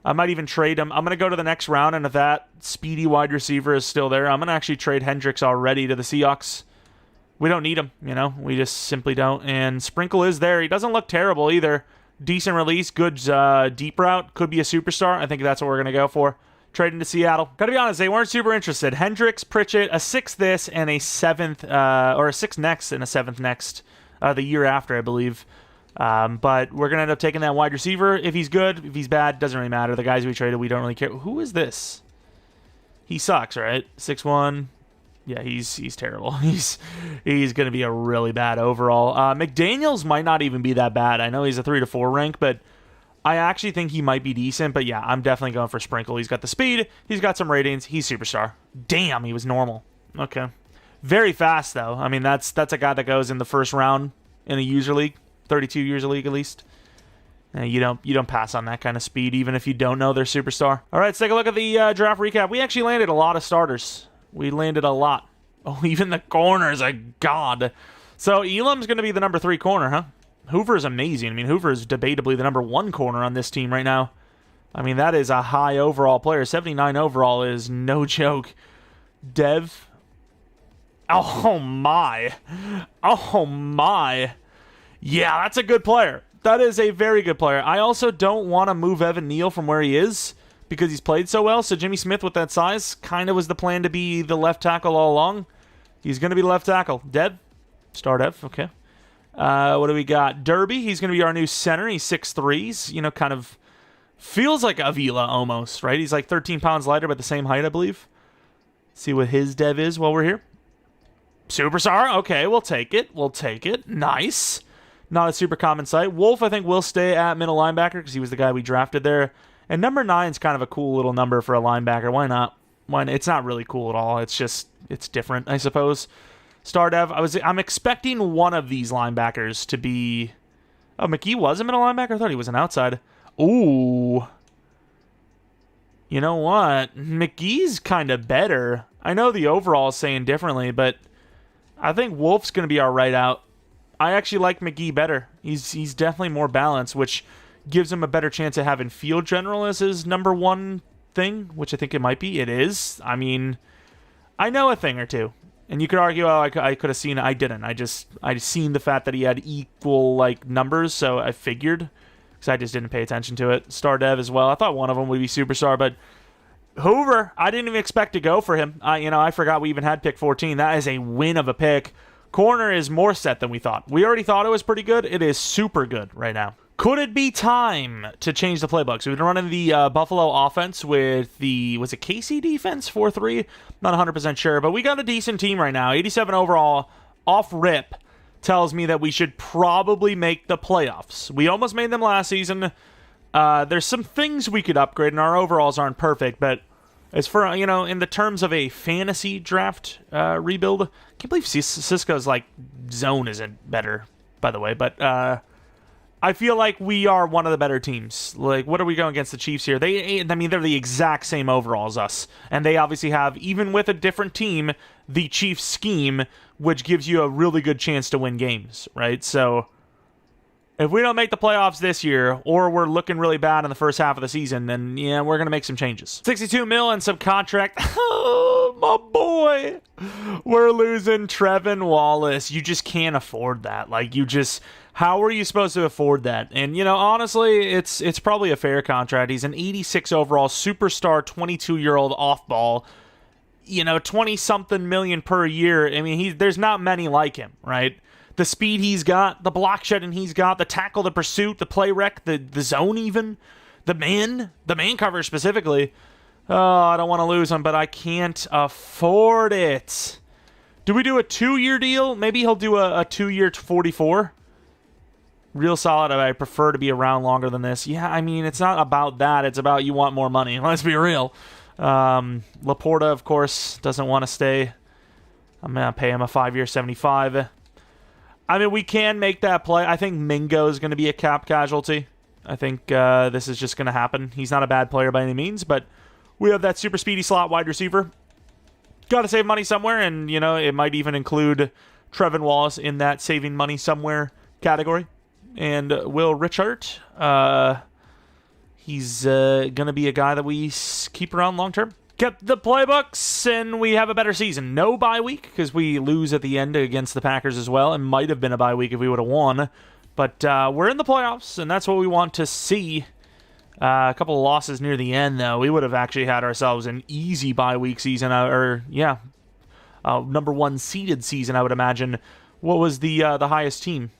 I might even trade him. I'm going to go to the next round, and if that speedy wide receiver is still there, I'm going to actually trade Hendricks already to the Seahawks. We don't need him, you know? We just simply don't. And Sprinkle is there. He doesn't look terrible either. Decent release, good deep route, could be a superstar. I think that's what we're going to go for. Trading to Seattle. Gotta be honest, they weren't super interested. Hendricks, Pritchett, a 6th this, and a 7th, or a 6th next and a 7th next, the year after, I believe. But we're going to end up taking that wide receiver. If he's good, if he's bad, doesn't really matter. The guys we traded, we don't really care. Who is this? He sucks, right? 6'1". Yeah, he's terrible. He's going to be a really bad overall. McDaniels might not even be that bad. I know he's a 3 to 4 rank, but I actually think he might be decent. But yeah, I'm definitely going for Sprinkle. He's got the speed. He's got some ratings. He's superstar. Damn, he was normal. Okay. Very fast, though. I mean, that's a guy that goes in the first round in a user league, 32 user league at least. You don't pass on that kind of speed, even if you don't know they're superstar. All right, let's take a look at the draft recap. We actually landed a lot of starters. We landed a lot. Oh, even the corners, a god. So Elam's going to be the number 3 corner, huh? Hoover is amazing. I mean, Hoover is debatably the number 1 corner on this team right now. I mean, that is a high overall player. 79 overall is no joke. Dev. Oh, my. Oh, my. Yeah, that's a good player. That is a very good player. I also don't want to move Evan Neal from where he is, because he's played so well. So Jimmy Smith with that size kind of was the plan to be the left tackle all along. He's going to be the left tackle. Dev? Star Dev, okay. What do we got? Derby, he's going to be our new center. He's 6'3". You know, kind of feels like Avila almost, right? He's like 13 pounds lighter, but the same height, I believe. See what his Dev is while we're here. Superstar, okay, we'll take it. We'll take it. Nice. Not a super common sight. Wolf, I think, will stay at middle linebacker because he was the guy we drafted there. And number 9 is kind of a cool little number for a linebacker. Why not? It's not really cool at all. It's just, it's different, I suppose. Star Dev, I'm expecting one of these linebackers to be... Oh, McGee was a middle linebacker? I thought he was an outside. Ooh. You know what? McGee's kind of better. I know the overall is saying differently, but I think Wolf's going to be our right out. I actually like McGee better. He's definitely more balanced, which gives him a better chance of having field general as his number 1 thing, which I think it might be. It is. I mean, I know a thing or two. And you could argue, oh, I could have seen it. I didn't. I just seen the fact that he had equal, like, numbers, so I figured. Because I just didn't pay attention to it. Star Dev as well. I thought one of them would be superstar, but Hoover, I didn't even expect to go for him. I forgot we even had pick 14. That is a win of a pick. Corner is more set than we thought. We already thought it was pretty good. It is super good right now. Could it be time to change the playbook? So we've been running the Buffalo offense with the, was it KC defense, 4-3? Not 100% sure, but we got a decent team right now. 87 overall, off rip, tells me that we should probably make the playoffs. We almost made them last season. There's some things we could upgrade, and our overalls aren't perfect, but as for, in the terms of a fantasy draft rebuild, I can't believe Cisco's, like, zone isn't better, by the way, but... I feel like we are one of the better teams. Like, what are we going against the Chiefs here? They're the exact same overall as us. And they obviously have, even with a different team, the Chiefs scheme, which gives you a really good chance to win games, right? So, If we don't make the playoffs this year, or we're looking really bad in the first half of the season, then yeah, we're going to make some changes. 62 mil and some contract. Oh, my boy. We're losing Trevin Wallace. You just can't afford that. Like, how are you supposed to afford that? And, honestly, it's probably a fair contract. He's an 86 overall superstar, 22-year-old off-ball. 20-something million per year. I mean, there's not many like him, right? The speed he's got, the block shedding he's got, the tackle, the pursuit, the play rec, the zone even, the man cover specifically. Oh, I don't want to lose him, but I can't afford it. Do we do a 2-year deal? Maybe he'll do a 2-year 44. Real solid. I prefer to be around longer than this. Yeah, I mean, it's not about that. It's about you want more money. Let's be real. Laporta, of course, doesn't want to stay. I'm going to pay him a 5-year 75. I mean, we can make that play. I think Mingo is going to be a cap casualty. I think this is just going to happen. He's not a bad player by any means, but we have that super speedy slot wide receiver. Got to save money somewhere, and, it might even include Trevin Wallace in that saving money somewhere category. And Will Richard, he's going to be a guy that we keep around long term. Kept the playbooks, and we have a better season. No bye week, because we lose at the end against the Packers as well. It might have been a bye week if we would have won. But we're in the playoffs, and that's what we want to see. A couple of losses near the end, though. We would have actually had ourselves an easy bye week season, number 1 seeded season, I would imagine. What was the highest team?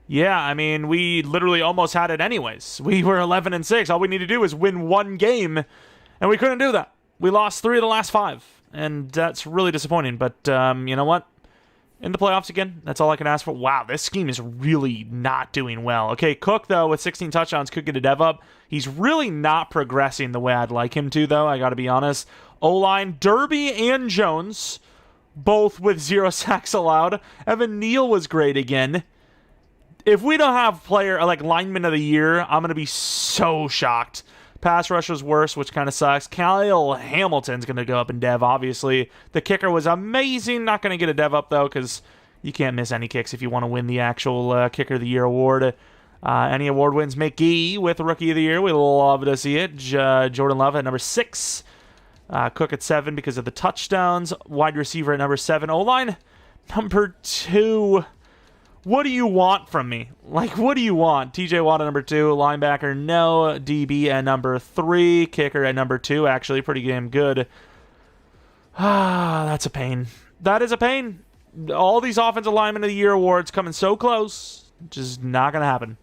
Yeah, I mean, we literally almost had it anyways. We were 11-6. All we need to do is win 1 game, and we couldn't do that. We lost 3 of the last 5, and that's really disappointing. But you know what? In the playoffs again, that's all I can ask for. Wow, this scheme is really not doing well. Okay, Cook, though, with 16 touchdowns, could get a dev up. He's really not progressing the way I'd like him to, though, I got to be honest. O-line, Derby and Jones, both with 0 sacks allowed. Evan Neal was great again. If we don't have player like lineman of the year, I'm going to be so shocked. Pass rush was worse, which kind of sucks. Kyle Hamilton's going to go up in dev, obviously. The kicker was amazing. Not going to get a dev up, though, because you can't miss any kicks if you want to win the actual Kicker of the Year award. Any award wins, McGee with Rookie of the Year. We love to see it. Jordan Love at number 6. Cook at 7 because of the touchdowns. Wide receiver at number 7. O-line, number 2. What do you want from me? Like, what do you want? TJ Watt at number 2. Linebacker, no. DB at number 3. Kicker at number 2. Actually, pretty damn good. That's a pain. That is a pain. All these Offensive Lineman of the Year awards coming so close. Just not going to happen.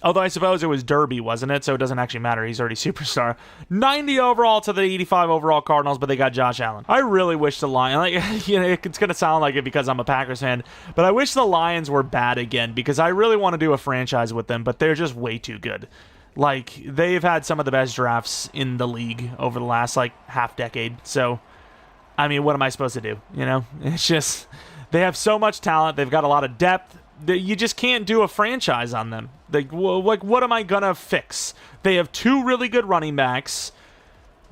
Although I suppose it was Derby, wasn't it? So it doesn't actually matter. He's already superstar. 90 overall to the 85 overall Cardinals, but they got Josh Allen. I really wish the Lions, it's going to sound like it because I'm a Packers fan, but I wish the Lions were bad again because I really want to do a franchise with them, but they're just way too good. Like, they've had some of the best drafts in the league over the last, half decade. So, I mean, what am I supposed to do? It's just, they have so much talent. They've got a lot of depth. You just can't do a franchise on them. What am I going to fix? They have 2 really good running backs.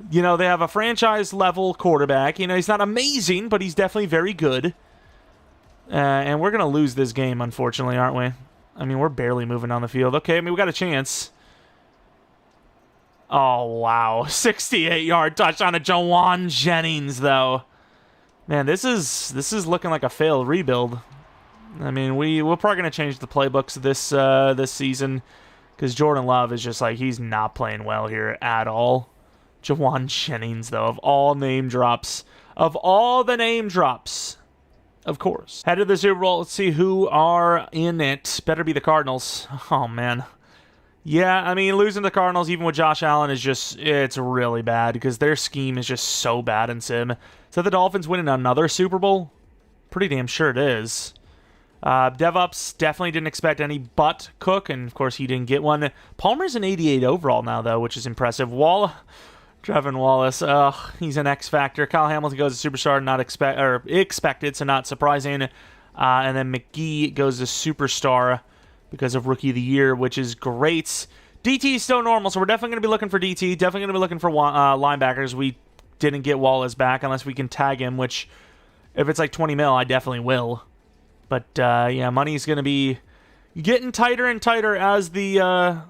They have a franchise-level quarterback. He's not amazing, but he's definitely very good. And we're going to lose this game, unfortunately, aren't we? I mean, we're barely moving on the field. Okay, I mean, we got a chance. Oh, wow. 68-yard touchdown to Jawan Jennings, though. Man, this is looking like a failed rebuild. I mean, we're probably going to change the playbooks this season because Jordan Love is just he's not playing well here at all. Jawan Jennings, though, of all name drops. Of all the name drops, of course. Head to the Super Bowl. Let's see who are in it. Better be the Cardinals. Oh, man. Yeah, I mean, losing to the Cardinals, even with Josh Allen, it's really bad because their scheme is just so bad in Sim. So the Dolphins winning another Super Bowl? Pretty damn sure it is. DevOps definitely didn't expect any but Cook, and of course he didn't get one. Palmer's an 88 overall now, though, which is impressive. Trevin Wallace, he's an X factor. Kyle Hamilton goes to superstar, not expected, so not surprising. And then McGee goes to superstar because of Rookie of the Year, which is great. DT is still normal, so we're definitely going to be looking for DT. Definitely going to be looking for linebackers. We didn't get Wallace back unless we can tag him, which if it's 20 mil, I definitely will. But, yeah, money's going to be getting tighter and tighter as the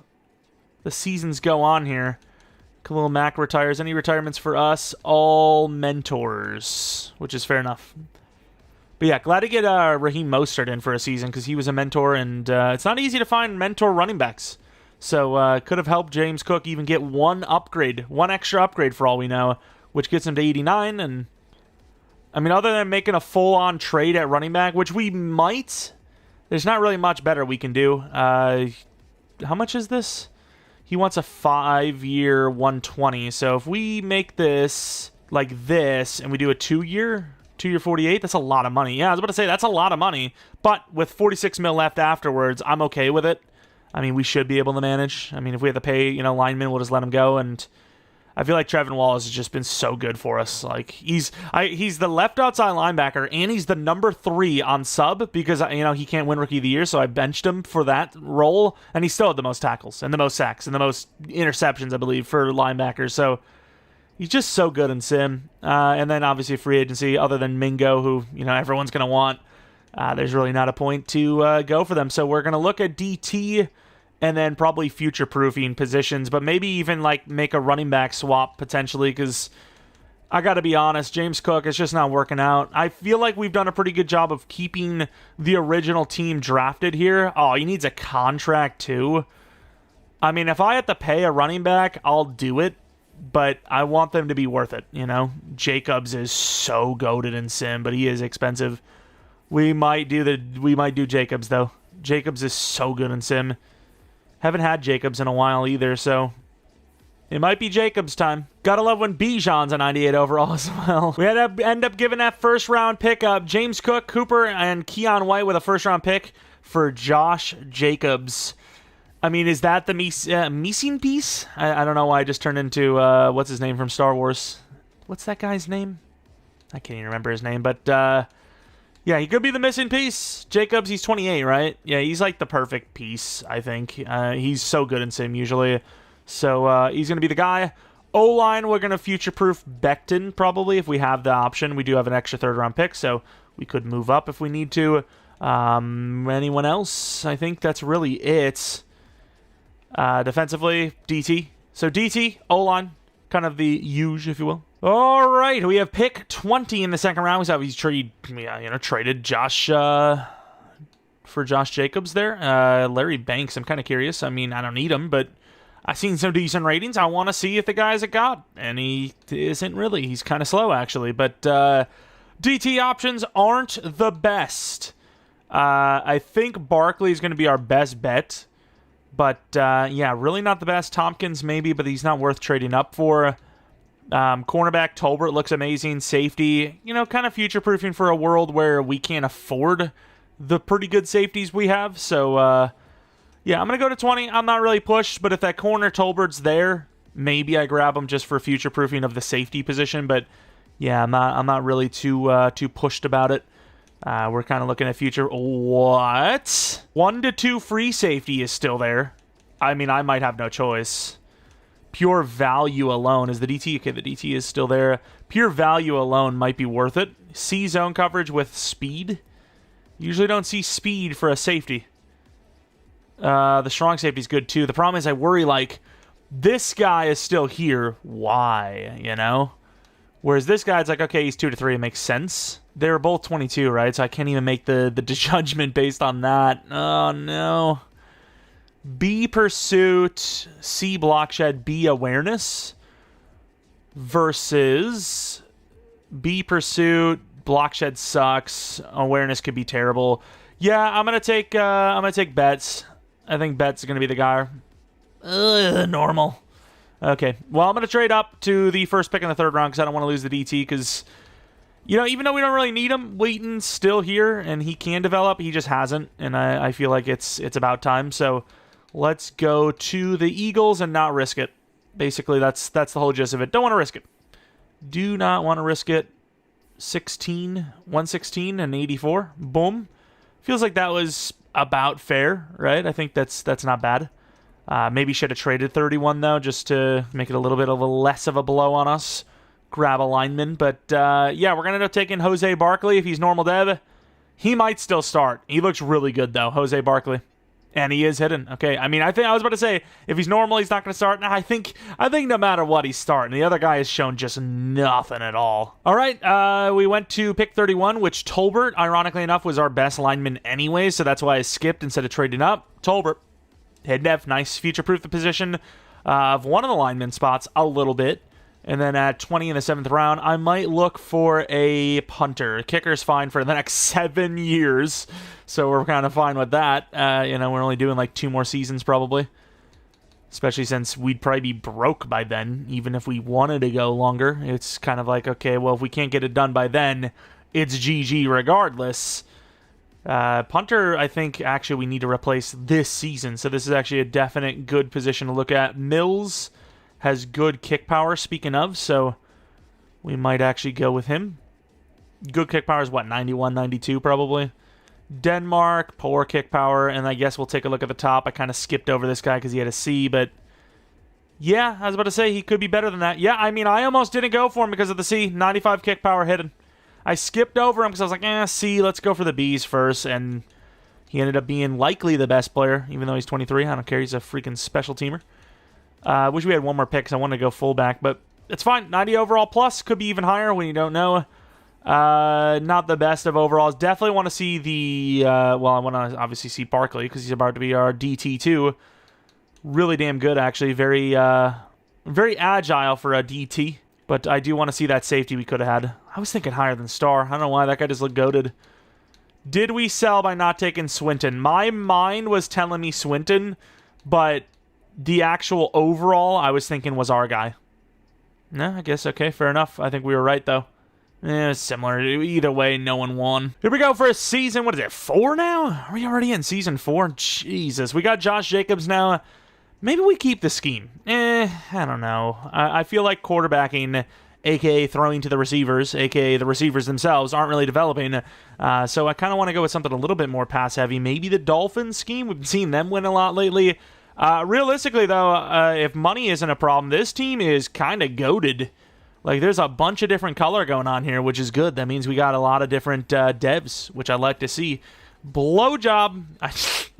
seasons go on here. Khalil Mack retires. Any retirements for us? All mentors, which is fair enough. But yeah, glad to get Raheem Mostert in for a season because he was a mentor, and it's not easy to find mentor running backs. So could have helped James Cook even get one extra upgrade for all we know, which gets him to 89. And I mean, other than making a full-on trade at running back, which we might, there's not really much better we can do. How much is this? He wants a 5-year 120. So if we make this like this and we do a 2-year 48, that's a lot of money. Yeah, I was about to say that's a lot of money. But with 46 mil left afterwards, I'm okay with it. I mean, we should be able to manage. I mean, if we have to pay, linemen, we'll just let him go. And I feel like Trevin Wallace has just been so good for us. Like he's the left outside linebacker, and he's the number 3 on sub because he can't win Rookie of the Year, so I benched him for that role, and he still had the most tackles and the most sacks and the most interceptions, I believe, for linebackers. So he's just so good in sim. And then obviously free agency, other than Mingo, who everyone's gonna want. There's really not a point to go for them. So we're gonna look at DT. And then probably future-proofing positions, but maybe even make a running back swap potentially, because I got to be honest, James Cook is just not working out. I feel like we've done a pretty good job of keeping the original team drafted here. Oh, he needs a contract too. I mean, if I had to pay a running back, I'll do it, but I want them to be worth it. Jacobs is so goated in sim, but he is expensive. We might do Jacobs though. Jacobs is so good in sim. Haven't had Jacobs in a while either, so it might be Jacobs time. Gotta love when Bijan's a 98 overall as well. We had to end up giving that first-round pick up. James Cook, Cooper, and Keon White with a first-round pick for Josh Jacobs. I mean, is that the missing piece? I don't know why I just turned into, what's his name from Star Wars? What's that guy's name? I can't even remember his name, but, yeah, he could be the missing piece. Jacobs, he's 28, right? Yeah, he's like the perfect piece, I think. He's so good in sim usually. So he's going to be the guy. O-line, we're going to future-proof Becton probably if we have the option. We do have an extra third-round pick, so we could move up if we need to. Anyone else? I think that's really it. Defensively, DT. So DT, O-line, kind of the huge, if you will. All right, we have pick 20 in the second round. We saw he's traded Josh for Josh Jacobs there. Larry Banks, I'm kind of curious. I mean, I don't need him, but I've seen some decent ratings. I want to see if the guy's a god, and he isn't really. He's kind of slow, actually. But DT options aren't the best. I think Barkley is going to be our best bet, but yeah, really not the best. Tompkins maybe, but he's not worth trading up for. Cornerback Tolbert looks amazing. Safety, kind of future-proofing for a world where we can't afford the pretty good safeties we have. So, yeah, I'm going to go to 20. I'm not really pushed, but if that corner Tolbert's there, maybe I grab him just for future-proofing of the safety position. But, yeah, I'm not really too pushed about it. We're kind of looking at future. What? 1 to 2 free safety is still there. I mean, I might have no choice. Pure value alone is the DT. Okay, the DT is still there. Pure value alone might be worth it. C zone coverage with speed. Usually don't see speed for a safety. The strong safety is good too. The problem is I worry this guy is still here. Why? Whereas this guy's okay, he's 2 to 3. It makes sense. They're both 22, right? So I can't even make the judgment based on that. Oh no. B pursuit, C block shed, B awareness versus B pursuit, block shed sucks, awareness could be terrible. Yeah, I'm gonna take Betts. I think Betts is gonna be the guy. Normal. Okay, well I'm gonna trade up to the first pick in the third round because I don't want to lose the DT because even though we don't really need him, Wheaton's still here and he can develop. He just hasn't, and I feel like it's about time. So. Let's go to the Eagles and not risk it. Basically, that's the whole gist of it. Don't want to risk it. Do not want to risk it. 116 and 84. Boom. Feels like that was about fair, right? I think that's not bad. Maybe should have traded 31, though, just to make it a little bit of a less of a blow on us. Grab a lineman. But, yeah, we're going to end up taking Jose Barkley if he's normal dev. He might still start. He looks really good, though, Jose Barkley. And he is hidden. Okay, I mean, I was about to say, if he's normal, he's not going to start. Now, I think no matter what, he's starting. The other guy has shown just nothing at all. All right, we went to pick 31, which Tolbert, ironically enough, was our best lineman anyway, so that's why I skipped instead of trading up. Tolbert, head def, nice. Future-proof the position of one of the lineman spots a little bit. And then at 20 in the 7th round, I might look for a punter. Kicker's fine for the next 7 years, so we're kind of fine with that. We're only doing like 2 more seasons probably, especially since we'd probably be broke by then, even if we wanted to go longer. It's kind of like, okay, well, if we can't get it done by then, it's GG regardless. Punter, I think, actually, we need to replace this season, so this is actually a definite good position to look at. Mills has good kick power, speaking of, so we might actually go with him. Good kick power is, what, 91, 92 probably? Denmark, poor kick power, and I guess we'll take a look at the top. I kind of skipped over this guy because he had a C, but yeah, I was about to say he could be better than that. Yeah, I mean, I almost didn't go for him because of the C. 95 kick power hidden. I skipped over him because I was like, C, let's go for the Bs first, and he ended up being likely the best player, even though he's 23. I don't care, he's a freaking special teamer. Wish we had one more pick because I wanted to go fullback, but it's fine. 90 overall plus, could be even higher when you don't know. Not the best of overalls. Definitely want to see the, I want to obviously see Barkley because he's about to be our DT too. Really damn good, actually. Very agile for a DT, but I do want to see that safety we could have had. I was thinking higher than Star. I don't know why. That guy just looked goated. Did we sell by not taking Swinton? My mind was telling me Swinton, but the actual overall I was thinking was our guy. No, I guess, okay, fair enough. I think we were right, though. It's similar. Either way, no one won. Here we go for a season. What is it, 4 now? Are we already in season 4? Jesus. We got Josh Jacobs now. Maybe we keep the scheme. I don't know. I feel like quarterbacking, a.k.a. throwing to the receivers, a.k.a. the receivers themselves, aren't really developing. So I kind of want to go with something a little bit more pass-heavy. Maybe the Dolphins scheme. We've seen them win a lot lately. Realistically, though, if money isn't a problem, this team is kind of goated. Like, there's a bunch of different color going on here, which is good. That means we got a lot of different devs, which I like to see. Blowjob.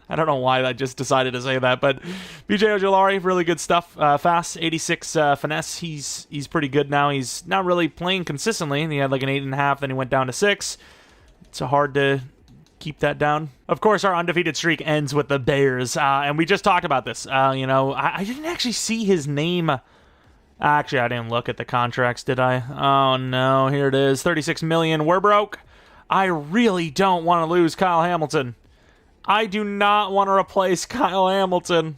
I don't know why I just decided to say that, but BJ Ojulari, really good stuff. Fast, 86 finesse. He's pretty good now. He's not really playing consistently. He had like an 8.5, then he went down to 6. It's hard to keep that down. Of course, our undefeated streak ends with the Bears, and we just talked about this. I didn't actually see his name. Actually, I didn't look at the contracts, did I? Oh, no. Here it is. $36 million. We're broke. I really don't want to lose Kyle Hamilton. I do not want to replace Kyle Hamilton.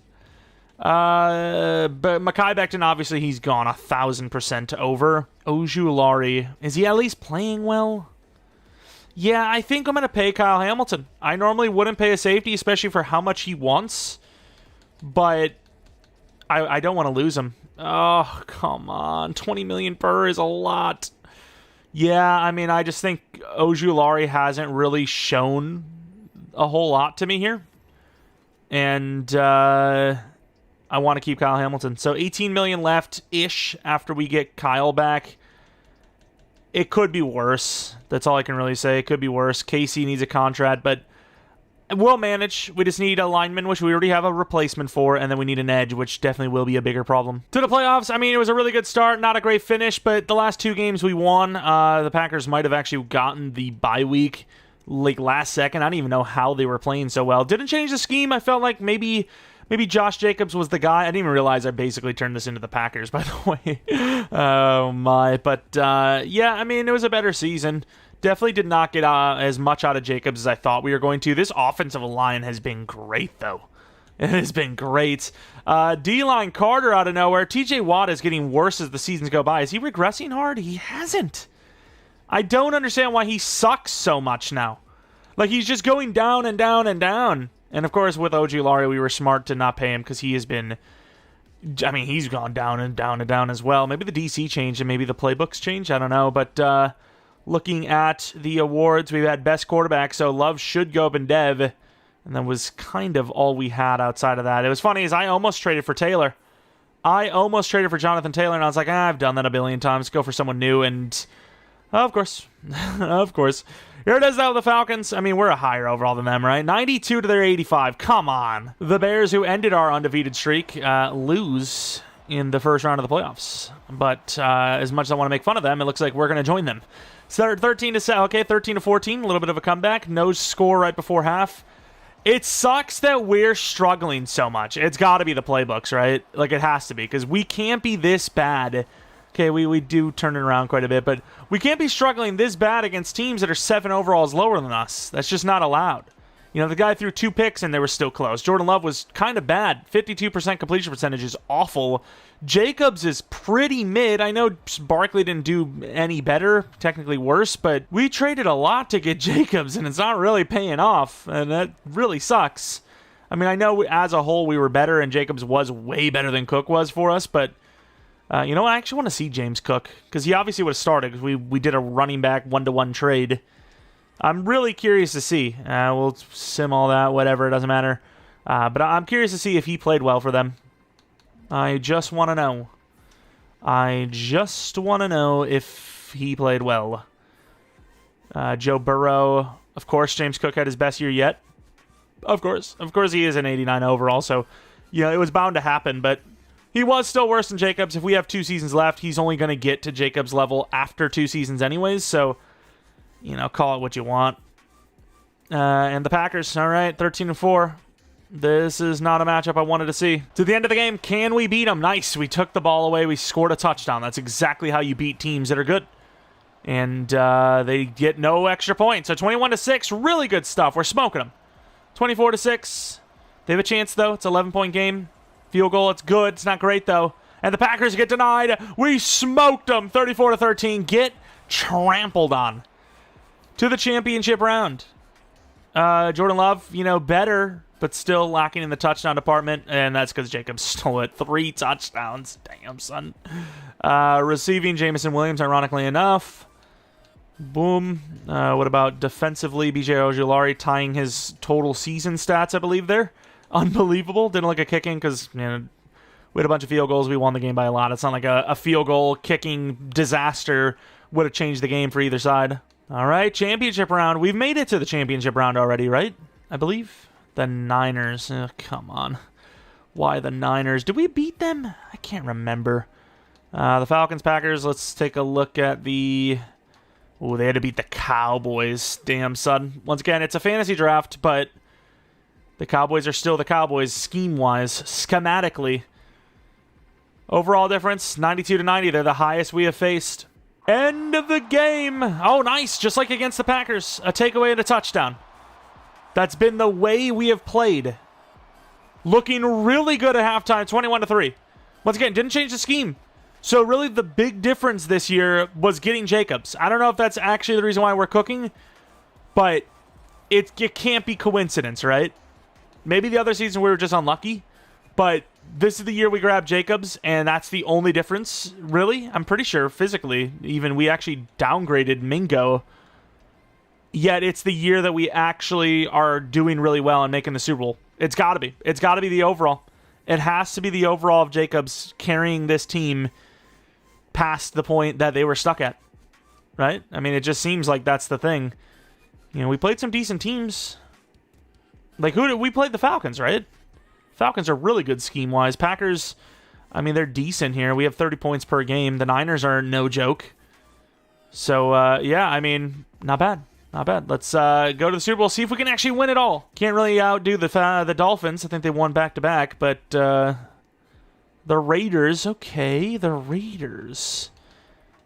But Mekhi Becton, obviously, he's gone 1,000% over. Ojulari, is he at least playing well? Yeah, I think I'm going to pay Kyle Hamilton. I normally wouldn't pay a safety, especially for how much he wants. But I don't want to lose him. Oh, come on. 20 million per is a lot. Yeah, I mean, I just think Ojulari hasn't really shown a whole lot to me here. And I want to keep Kyle Hamilton. So 18 million left-ish after we get Kyle back. It could be worse. That's all I can really say. It could be worse. Casey needs a contract, but we'll manage. We just need a lineman, which we already have a replacement for, and then we need an edge, which definitely will be a bigger problem. To the playoffs, I mean, it was a really good start, not a great finish, but the last 2 games we won. The Packers might have actually gotten the bye week like last second. I don't even know how they were playing so well. Didn't change the scheme. I felt like maybe Josh Jacobs was the guy. I didn't even realize I basically turned this into the Packers, by the way. Oh, my. But, yeah, I mean, it was a better season. Definitely did not get as much out of Jacobs as I thought we were going to. This offensive line has been great, though. It has been great. D-line Carter out of nowhere. TJ Watt is getting worse as the seasons go by. Is he regressing hard? He hasn't. I don't understand why he sucks so much now. Like, he's just going down and down and down. And, of course, with Ojulari, we were smart to not pay him because he has been... I mean, he's gone down and down and down as well. Maybe the DC changed and maybe the playbooks changed. I don't know. But looking at the awards, we've had best quarterback, so Love should go up in Dev. And that was kind of all we had outside of that. It was funny is I almost traded for Taylor. I almost traded for Jonathan Taylor, and I was like, I've done that a billion times. Go for someone new, and... of course. Of course. Here it is, though, the Falcons. I mean, we're a higher overall than them, right? 92 to their 85. Come on. The Bears, who ended our undefeated streak, lose in the first round of the playoffs. But as much as I want to make fun of them, it looks like we're going to join them. So 13 to 14, a little bit of a comeback. No score right before half. It sucks that we're struggling so much. It's got to be the playbooks, right? Like, it has to be, because we can't be this bad. Okay, we do turn it around quite a bit, but we can't be struggling this bad against teams that are 7 overalls lower than us. That's just not allowed. You know, the guy threw 2 picks and they were still close. Jordan Love was kind of bad. 52% completion percentage is awful. Jacobs is pretty mid. I know Barkley didn't do any better, technically worse, but we traded a lot to get Jacobs, and it's not really paying off, and that really sucks. I mean, I know as a whole we were better, and Jacobs was way better than Cook was for us, but you know what? I actually want to see James Cook, because he obviously would have started, because we did a running back 1-to-1 trade. I'm really curious to see. We'll sim all that, whatever, it doesn't matter. But I'm curious to see if he played well for them. I just want to know. I just want to know if he played well. Joe Burrow, of course, James Cook had his best year yet. Of course he is an 89 overall, so you know, it was bound to happen, but he was still worse than Jacobs. If we have 2 seasons left, he's only going to get to Jacobs' level after 2 seasons anyways, so you know, call it what you want. And the Packers, all right, 13-4. This is not a matchup I wanted to see. To the end of the game, can we beat them? Nice. We took the ball away. We scored a touchdown. That's exactly how you beat teams that are good. And they get no extra points. So 21-6, really good stuff. We're smoking them. 24-6. They have a chance, though. It's an 11-point game. Field goal, it's good. It's not great, though. And the Packers get denied. We smoked them. 34-13. Get trampled on. To the championship round. Jordan Love, you know, better, but still lacking in the touchdown department, and that's because Jacobs stole it. 3 touchdowns. Damn, son. Receiving, Jameson Williams, ironically enough. Boom. What about defensively? B.J. Ojulari tying his total season stats, I believe, there. Unbelievable. Didn't look at kicking because, you know, we had a bunch of field goals. We won the game by a lot. It's not like a field goal kicking disaster would have changed the game for either side. All right, championship round. We've made it to the championship round already, right? I believe. The Niners. Oh, come on. Why the Niners? Did we beat them? I can't remember. The Falcons, Packers. Let's take a look at the... Oh, they had to beat the Cowboys. Damn, son. Once again, it's a fantasy draft, but the Cowboys are still the Cowboys scheme-wise, schematically. Overall difference, 92-90. They're the highest we have faced. End of the game. Oh, nice. Just like against the Packers. A takeaway and a touchdown. That's been the way we have played. Looking really good at halftime, 21-3. Once again, didn't change the scheme. So really the big difference this year was getting Jacobs. I don't know if that's actually the reason why we're cooking, but it can't be coincidence, right? Maybe the other season we were just unlucky, but this is the year we grabbed Jacobs, and that's the only difference, really. I'm pretty sure physically, even we actually downgraded Mingo, yet it's the year that we actually are doing really well and making the Super Bowl. It's got to be. It's got to be the overall. It has to be the overall of Jacobs carrying this team past the point that they were stuck at, right? I mean, it just seems like that's the thing. You know, we played some decent teams. Like, who did we play? The Falcons, right? Falcons are really good scheme-wise. Packers, I mean, they're decent here. We have 30 points per game. The Niners are no joke. So, yeah, I mean, not bad. Not bad. Let's go to the Super Bowl, see if we can actually win it all. Can't really outdo the Dolphins. I think they won back-to-back, but the Raiders, okay, the Raiders.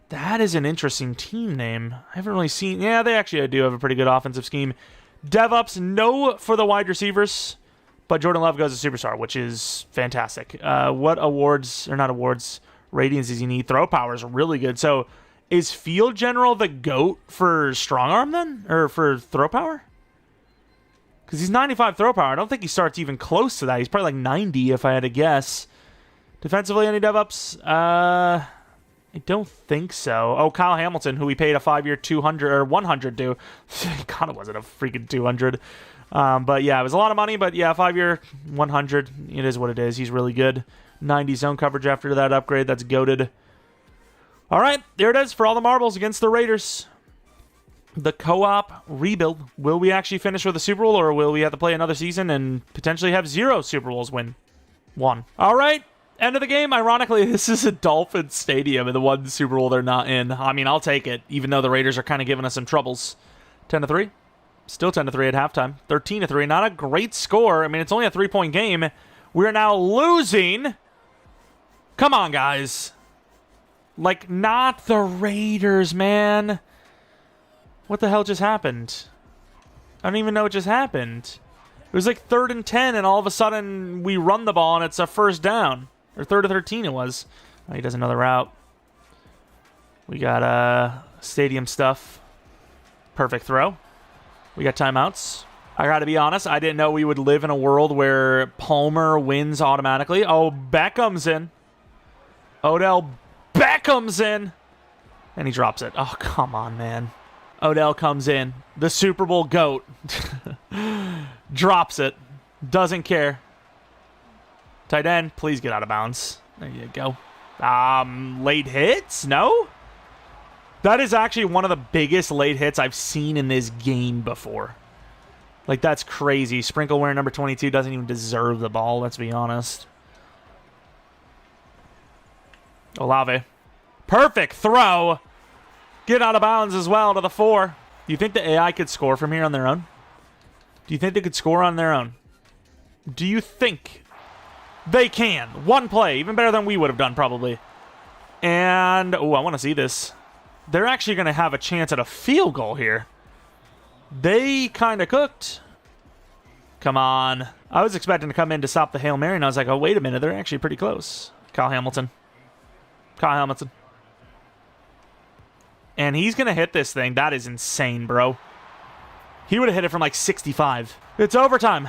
That is an interesting team name. I haven't really seen... Yeah, they actually do have a pretty good offensive scheme. DevOps, no for the wide receivers. But Jordan Love goes to superstar, which is fantastic. What awards, or not awards, ratings does he need? Throw power is really good. So is Field General the GOAT for strong arm then? Or for throw power? Because he's 95 throw power. I don't think he starts even close to that. He's probably like 90 if I had to guess. Defensively, any DevOps? I don't think so. Oh, Kyle Hamilton, who we paid a 5-year 200 or 100 to. God, it wasn't a freaking 200. But yeah, it was a lot of money, but yeah, 5-year, 100, it is what it is. He's really good. 90 zone coverage after that upgrade. That's goated. All right, there it is for all the marbles against the Raiders. the co-op rebuild. Will we actually finish with a Super Bowl, or will we have to play another season and potentially have 0 Super Bowls win? 1. All right, end of the game. Ironically, this is a Dolphins stadium, and the one Super Bowl they're not in. I mean, I'll take it, even though the Raiders are kind of giving us some troubles. 10-3. Still 10-3 at halftime. 13-3. Not a great score. I mean, it's only a 3-point game. We're now losing. Come on, guys. Like, not the Raiders, man. What the hell just happened? I don't even know what just happened. It was like 3rd and 10, and all of a sudden we run the ball, and it's a first down. Or 3rd and 13 it was. Oh, he doesn't know the route. We got stadium stuff. Perfect throw. We got timeouts. I gotta be honest, I didn't know we would live in a world where Palmer wins automatically. Oh, Beckham's in. Odell Beckham's in. And he drops it. Oh, come on, man. Odell comes in. The Super Bowl GOAT. Drops it. Doesn't care. Tight end, please get out of bounds. There you go. Late hits? No? That is actually one of the biggest late hits I've seen in this game before. Like, that's crazy. Sprinkleware number 22 doesn't even deserve the ball, let's be honest. Olave. Perfect throw. Get out of bounds as well to the 4. Do you think the AI could score from here on their own? Do you think they could score on their own? Do you think they can? One play, even better than we would have done probably. And, oh, I want to see this. They're actually going to have a chance at a field goal here. They kind of cooked. Come on. I was expecting to come in to stop the Hail Mary, and I was like, oh, wait a minute. They're actually pretty close. Kyle Hamilton. And he's going to hit this thing. That is insane, bro. He would have hit it from like 65. It's overtime.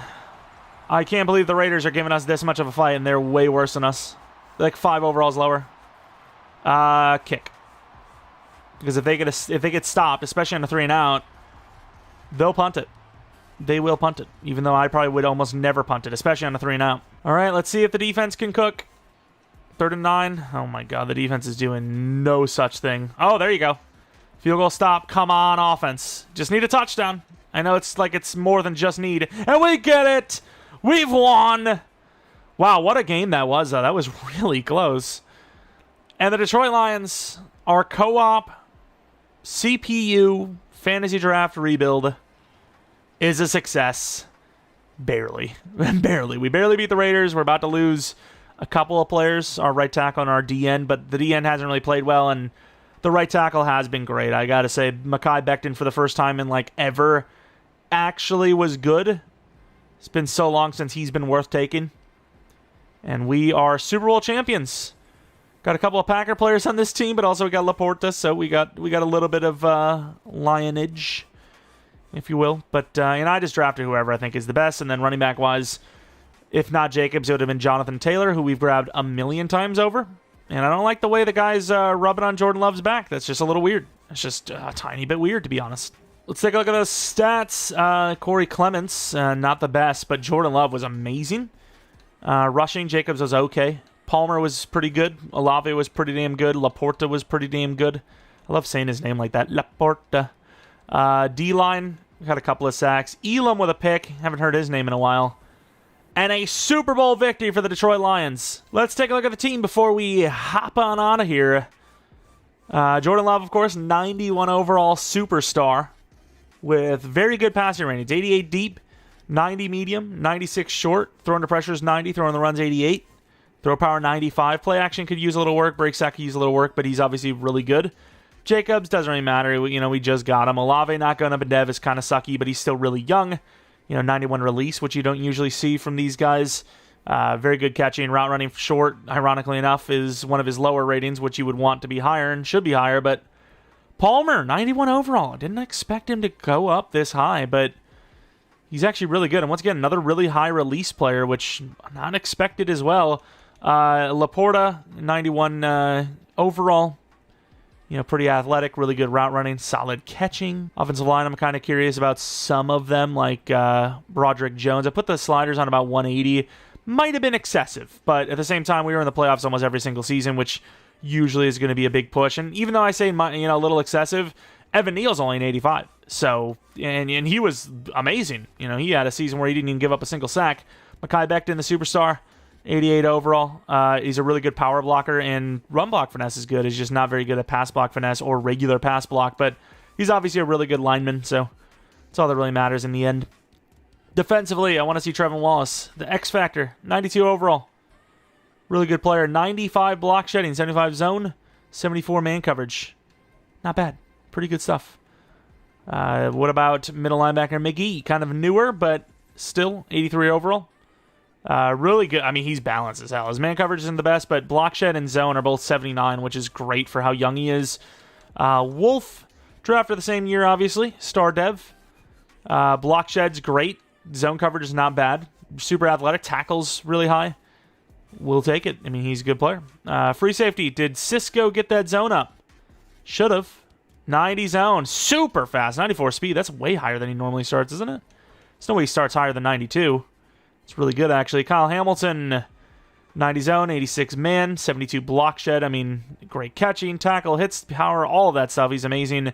I can't believe the Raiders are giving us this much of a fight, and they're way worse than us. They're like 5 overalls lower. Kick. Because if they get stopped, especially on a 3 and out, they'll punt it. They will punt it, even though I probably would almost never punt it, especially on a 3 and out. All right, let's see if the defense can cook. 3rd and 9. Oh, my God. The defense is doing no such thing. Oh, there you go. Field goal stop. Come on, offense. Just need a touchdown. I know it's like it's more than just need. And we get it. We've won. Wow, what a game that was, though. That was really close. And the Detroit Lions, our co-op CPU fantasy draft rebuild is a success. Barely. Barely. We barely beat the Raiders. We're about to lose a couple of players, our right tackle and our DN, but the DN hasn't really played well, and the right tackle has been great. I gotta say, Mekhi Becton for the first time in like ever actually was good. It's been so long since he's been worth taking. And we are Super Bowl champions. Got a couple of Packer players on this team, but also we got Laporta, so we got a little bit of lionage, if you will. But and I just drafted whoever I think is the best, and then running back wise, if not Jacobs, it would have been Jonathan Taylor, who we've grabbed a million times over. And I don't like the way the guy's rubbing on Jordan Love's back. That's just a little weird. It's just a tiny bit weird, to be honest. Let's take a look at those stats. Corey Clements, not the best, but Jordan Love was amazing. Rushing, Jacobs was okay. Palmer was pretty good. Olave was pretty damn good. Laporta was pretty damn good. I love saying his name like that. Laporta. D-line, got a couple of sacks. Elam with a pick. Haven't heard his name in a while. And a Super Bowl victory for the Detroit Lions. Let's take a look at the team before we hop on out of here. Jordan Love, of course, 91 overall superstar with very good passing ratings. 88 deep, 90 medium, 96 short. Throwing to pressure is 90, throwing the runs 88. Throw power 95. Play action could use a little work. Break sack could use a little work, but he's obviously really good. Jacobs doesn't really matter. We just got him. Olave not going up and dev is kind of sucky, but he's still really young. 91 release, which you don't usually see from these guys. Very good catching. Route running short, ironically enough, is one of his lower ratings, which you would want to be higher and should be higher. But Palmer, 91 overall. Didn't expect him to go up this high, but he's actually really good. And once again, another really high release player, which not expected as well. Laporta, 91 overall. Pretty athletic, really good route running, solid catching. Offensive line, I'm kind of curious about some of them, like Broderick Jones. I put the sliders on about 180. Might have been excessive, but at the same time, we were in the playoffs almost every single season, which usually is going to be a big push. And even though I say a little excessive, Evan Neal's only an 85. So, and he was amazing. You know, he had a season where he didn't even give up a single sack. Mekhi Becton, the superstar, 88 overall. He's a really good power blocker, and run block finesse is good. He's just not very good at pass block finesse or regular pass block, but he's obviously a really good lineman, so that's all that really matters in the end. Defensively, I want to see Trevin Wallace, the X Factor, 92 overall. Really good player. 95 block shedding, 75 zone, 74 man coverage. Not bad. Pretty good stuff. What about middle linebacker McGee? Kind of newer, but still 83 overall. Really good. I mean, he's balanced as hell. His man coverage isn't the best, but block shed and zone are both 79, which is great for how young he is. Wolf, drafted the same year, obviously. Star Dev. Block shed's great. Zone coverage is not bad. Super athletic. Tackles really high. We'll take it. I mean, he's a good player. Free safety. Did Cisco get that zone up? Should have. 90 zone. Super fast. 94 speed. That's way higher than he normally starts, isn't it? There's no way he starts higher than 92. It's really good, actually. Kyle Hamilton. 90 zone. 86 man. 72 block shed. I mean, great catching, tackle, hits, power, all of that stuff. He's amazing.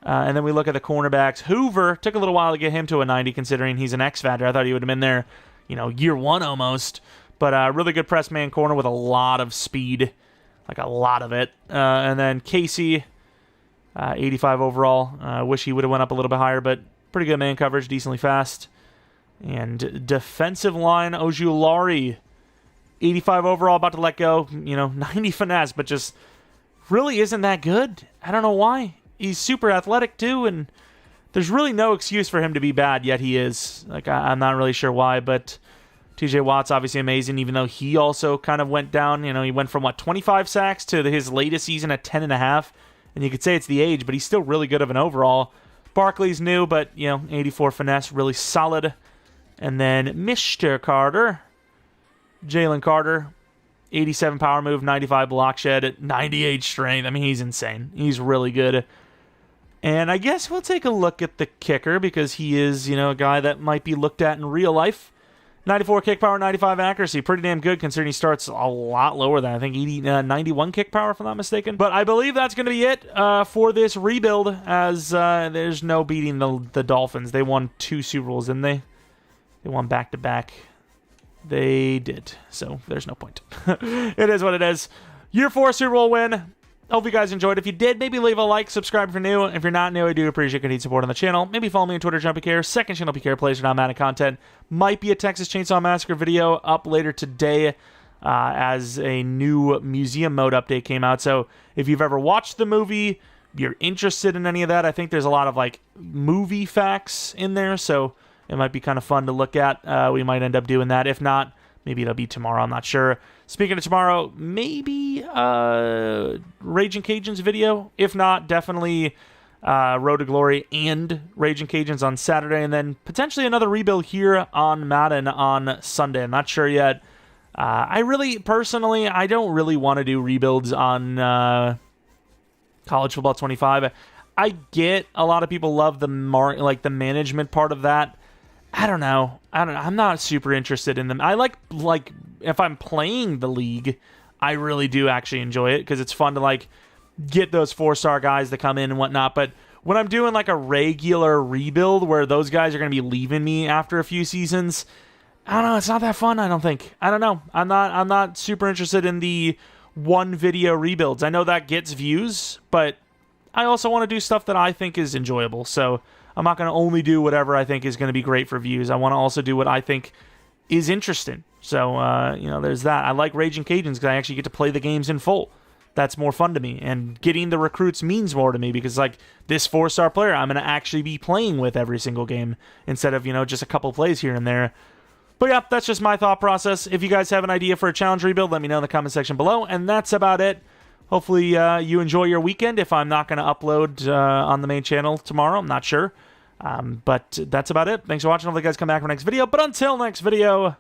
And then we look at the cornerbacks. Hoover. Took a little while to get him to a 90, considering he's an X Factor. I thought he would have been there, year one almost. But really good press man corner with a lot of speed. Like a lot of it. And then Casey, 85 overall. Wish he would have went up a little bit higher, but pretty good man coverage, decently fast. And defensive line, Ojulari, 85 overall, about to let go. 90 finesse, but just really isn't that good. I don't know why. He's super athletic too, and there's really no excuse for him to be bad, yet he is. Like, I'm not really sure why, but TJ Watt's obviously amazing, even though he also kind of went down. He went from, 25 sacks to his latest season at 10.5, and you could say it's the age, but he's still really good of an overall. Barkley's new, but, 84 finesse, really solid. And then Mr. Carter, Jalen Carter, 87 power move, 95 block shed, 98 strength. I mean, he's insane. He's really good. And I guess we'll take a look at the kicker, because he is, a guy that might be looked at in real life. 94 kick power, 95 accuracy. Pretty damn good, considering he starts a lot lower than, I think, 91 kick power, if I'm not mistaken. But I believe that's going to be it for this rebuild, as there's no beating the Dolphins. They won 2 Super Bowls, didn't they? They won back-to-back. They did, so there's no point. It is what it is. Year 4 Super Bowl win. Hope you guys enjoyed. If you did, maybe leave a like, subscribe if you're new. If you're not new, I do appreciate continued support on the channel. Maybe follow me on Twitter, Jeromepkr. Second channel, PKR Plays for non-Madden content. Might be a Texas Chainsaw Massacre video up later today as a new museum mode update came out. So if you've ever watched the movie, you're interested in any of that, I think there's a lot of movie facts in there, so it might be kind of fun to look at. We might end up doing that. If not, maybe it'll be tomorrow. I'm not sure. Speaking of tomorrow, maybe Raging Cajuns video. If not, definitely Road to Glory and Raging Cajuns on Saturday. And then potentially another rebuild here on Madden on Sunday. I'm not sure yet. I don't really want to do rebuilds on College Football 25. I get a lot of people love the management part of that. I don't know. I'm not super interested in them. I like if I'm playing the league, I really do actually enjoy it, because it's fun to get those 4-star guys that come in and whatnot. But when I'm doing a regular rebuild where those guys are going to be leaving me after a few seasons, I don't know. It's not that fun, I don't think. I don't know. I'm not super interested in the one video rebuilds. I know that gets views, but I also want to do stuff that I think is enjoyable. So I'm not going to only do whatever I think is going to be great for views. I want to also do what I think is interesting. So, there's that. I like Raging Cajuns because I actually get to play the games in full. That's more fun to me. And getting the recruits means more to me, because, this 4-star player I'm going to actually be playing with every single game instead of, just a couple plays here and there. But, yeah, that's just my thought process. If you guys have an idea for a challenge rebuild, let me know in the comment section below. And that's about it. Hopefully you enjoy your weekend. If I'm not going to upload on the main channel tomorrow, I'm not sure. But that's about it. Thanks for watching. Hopefully you guys come back for the next video. But until next video,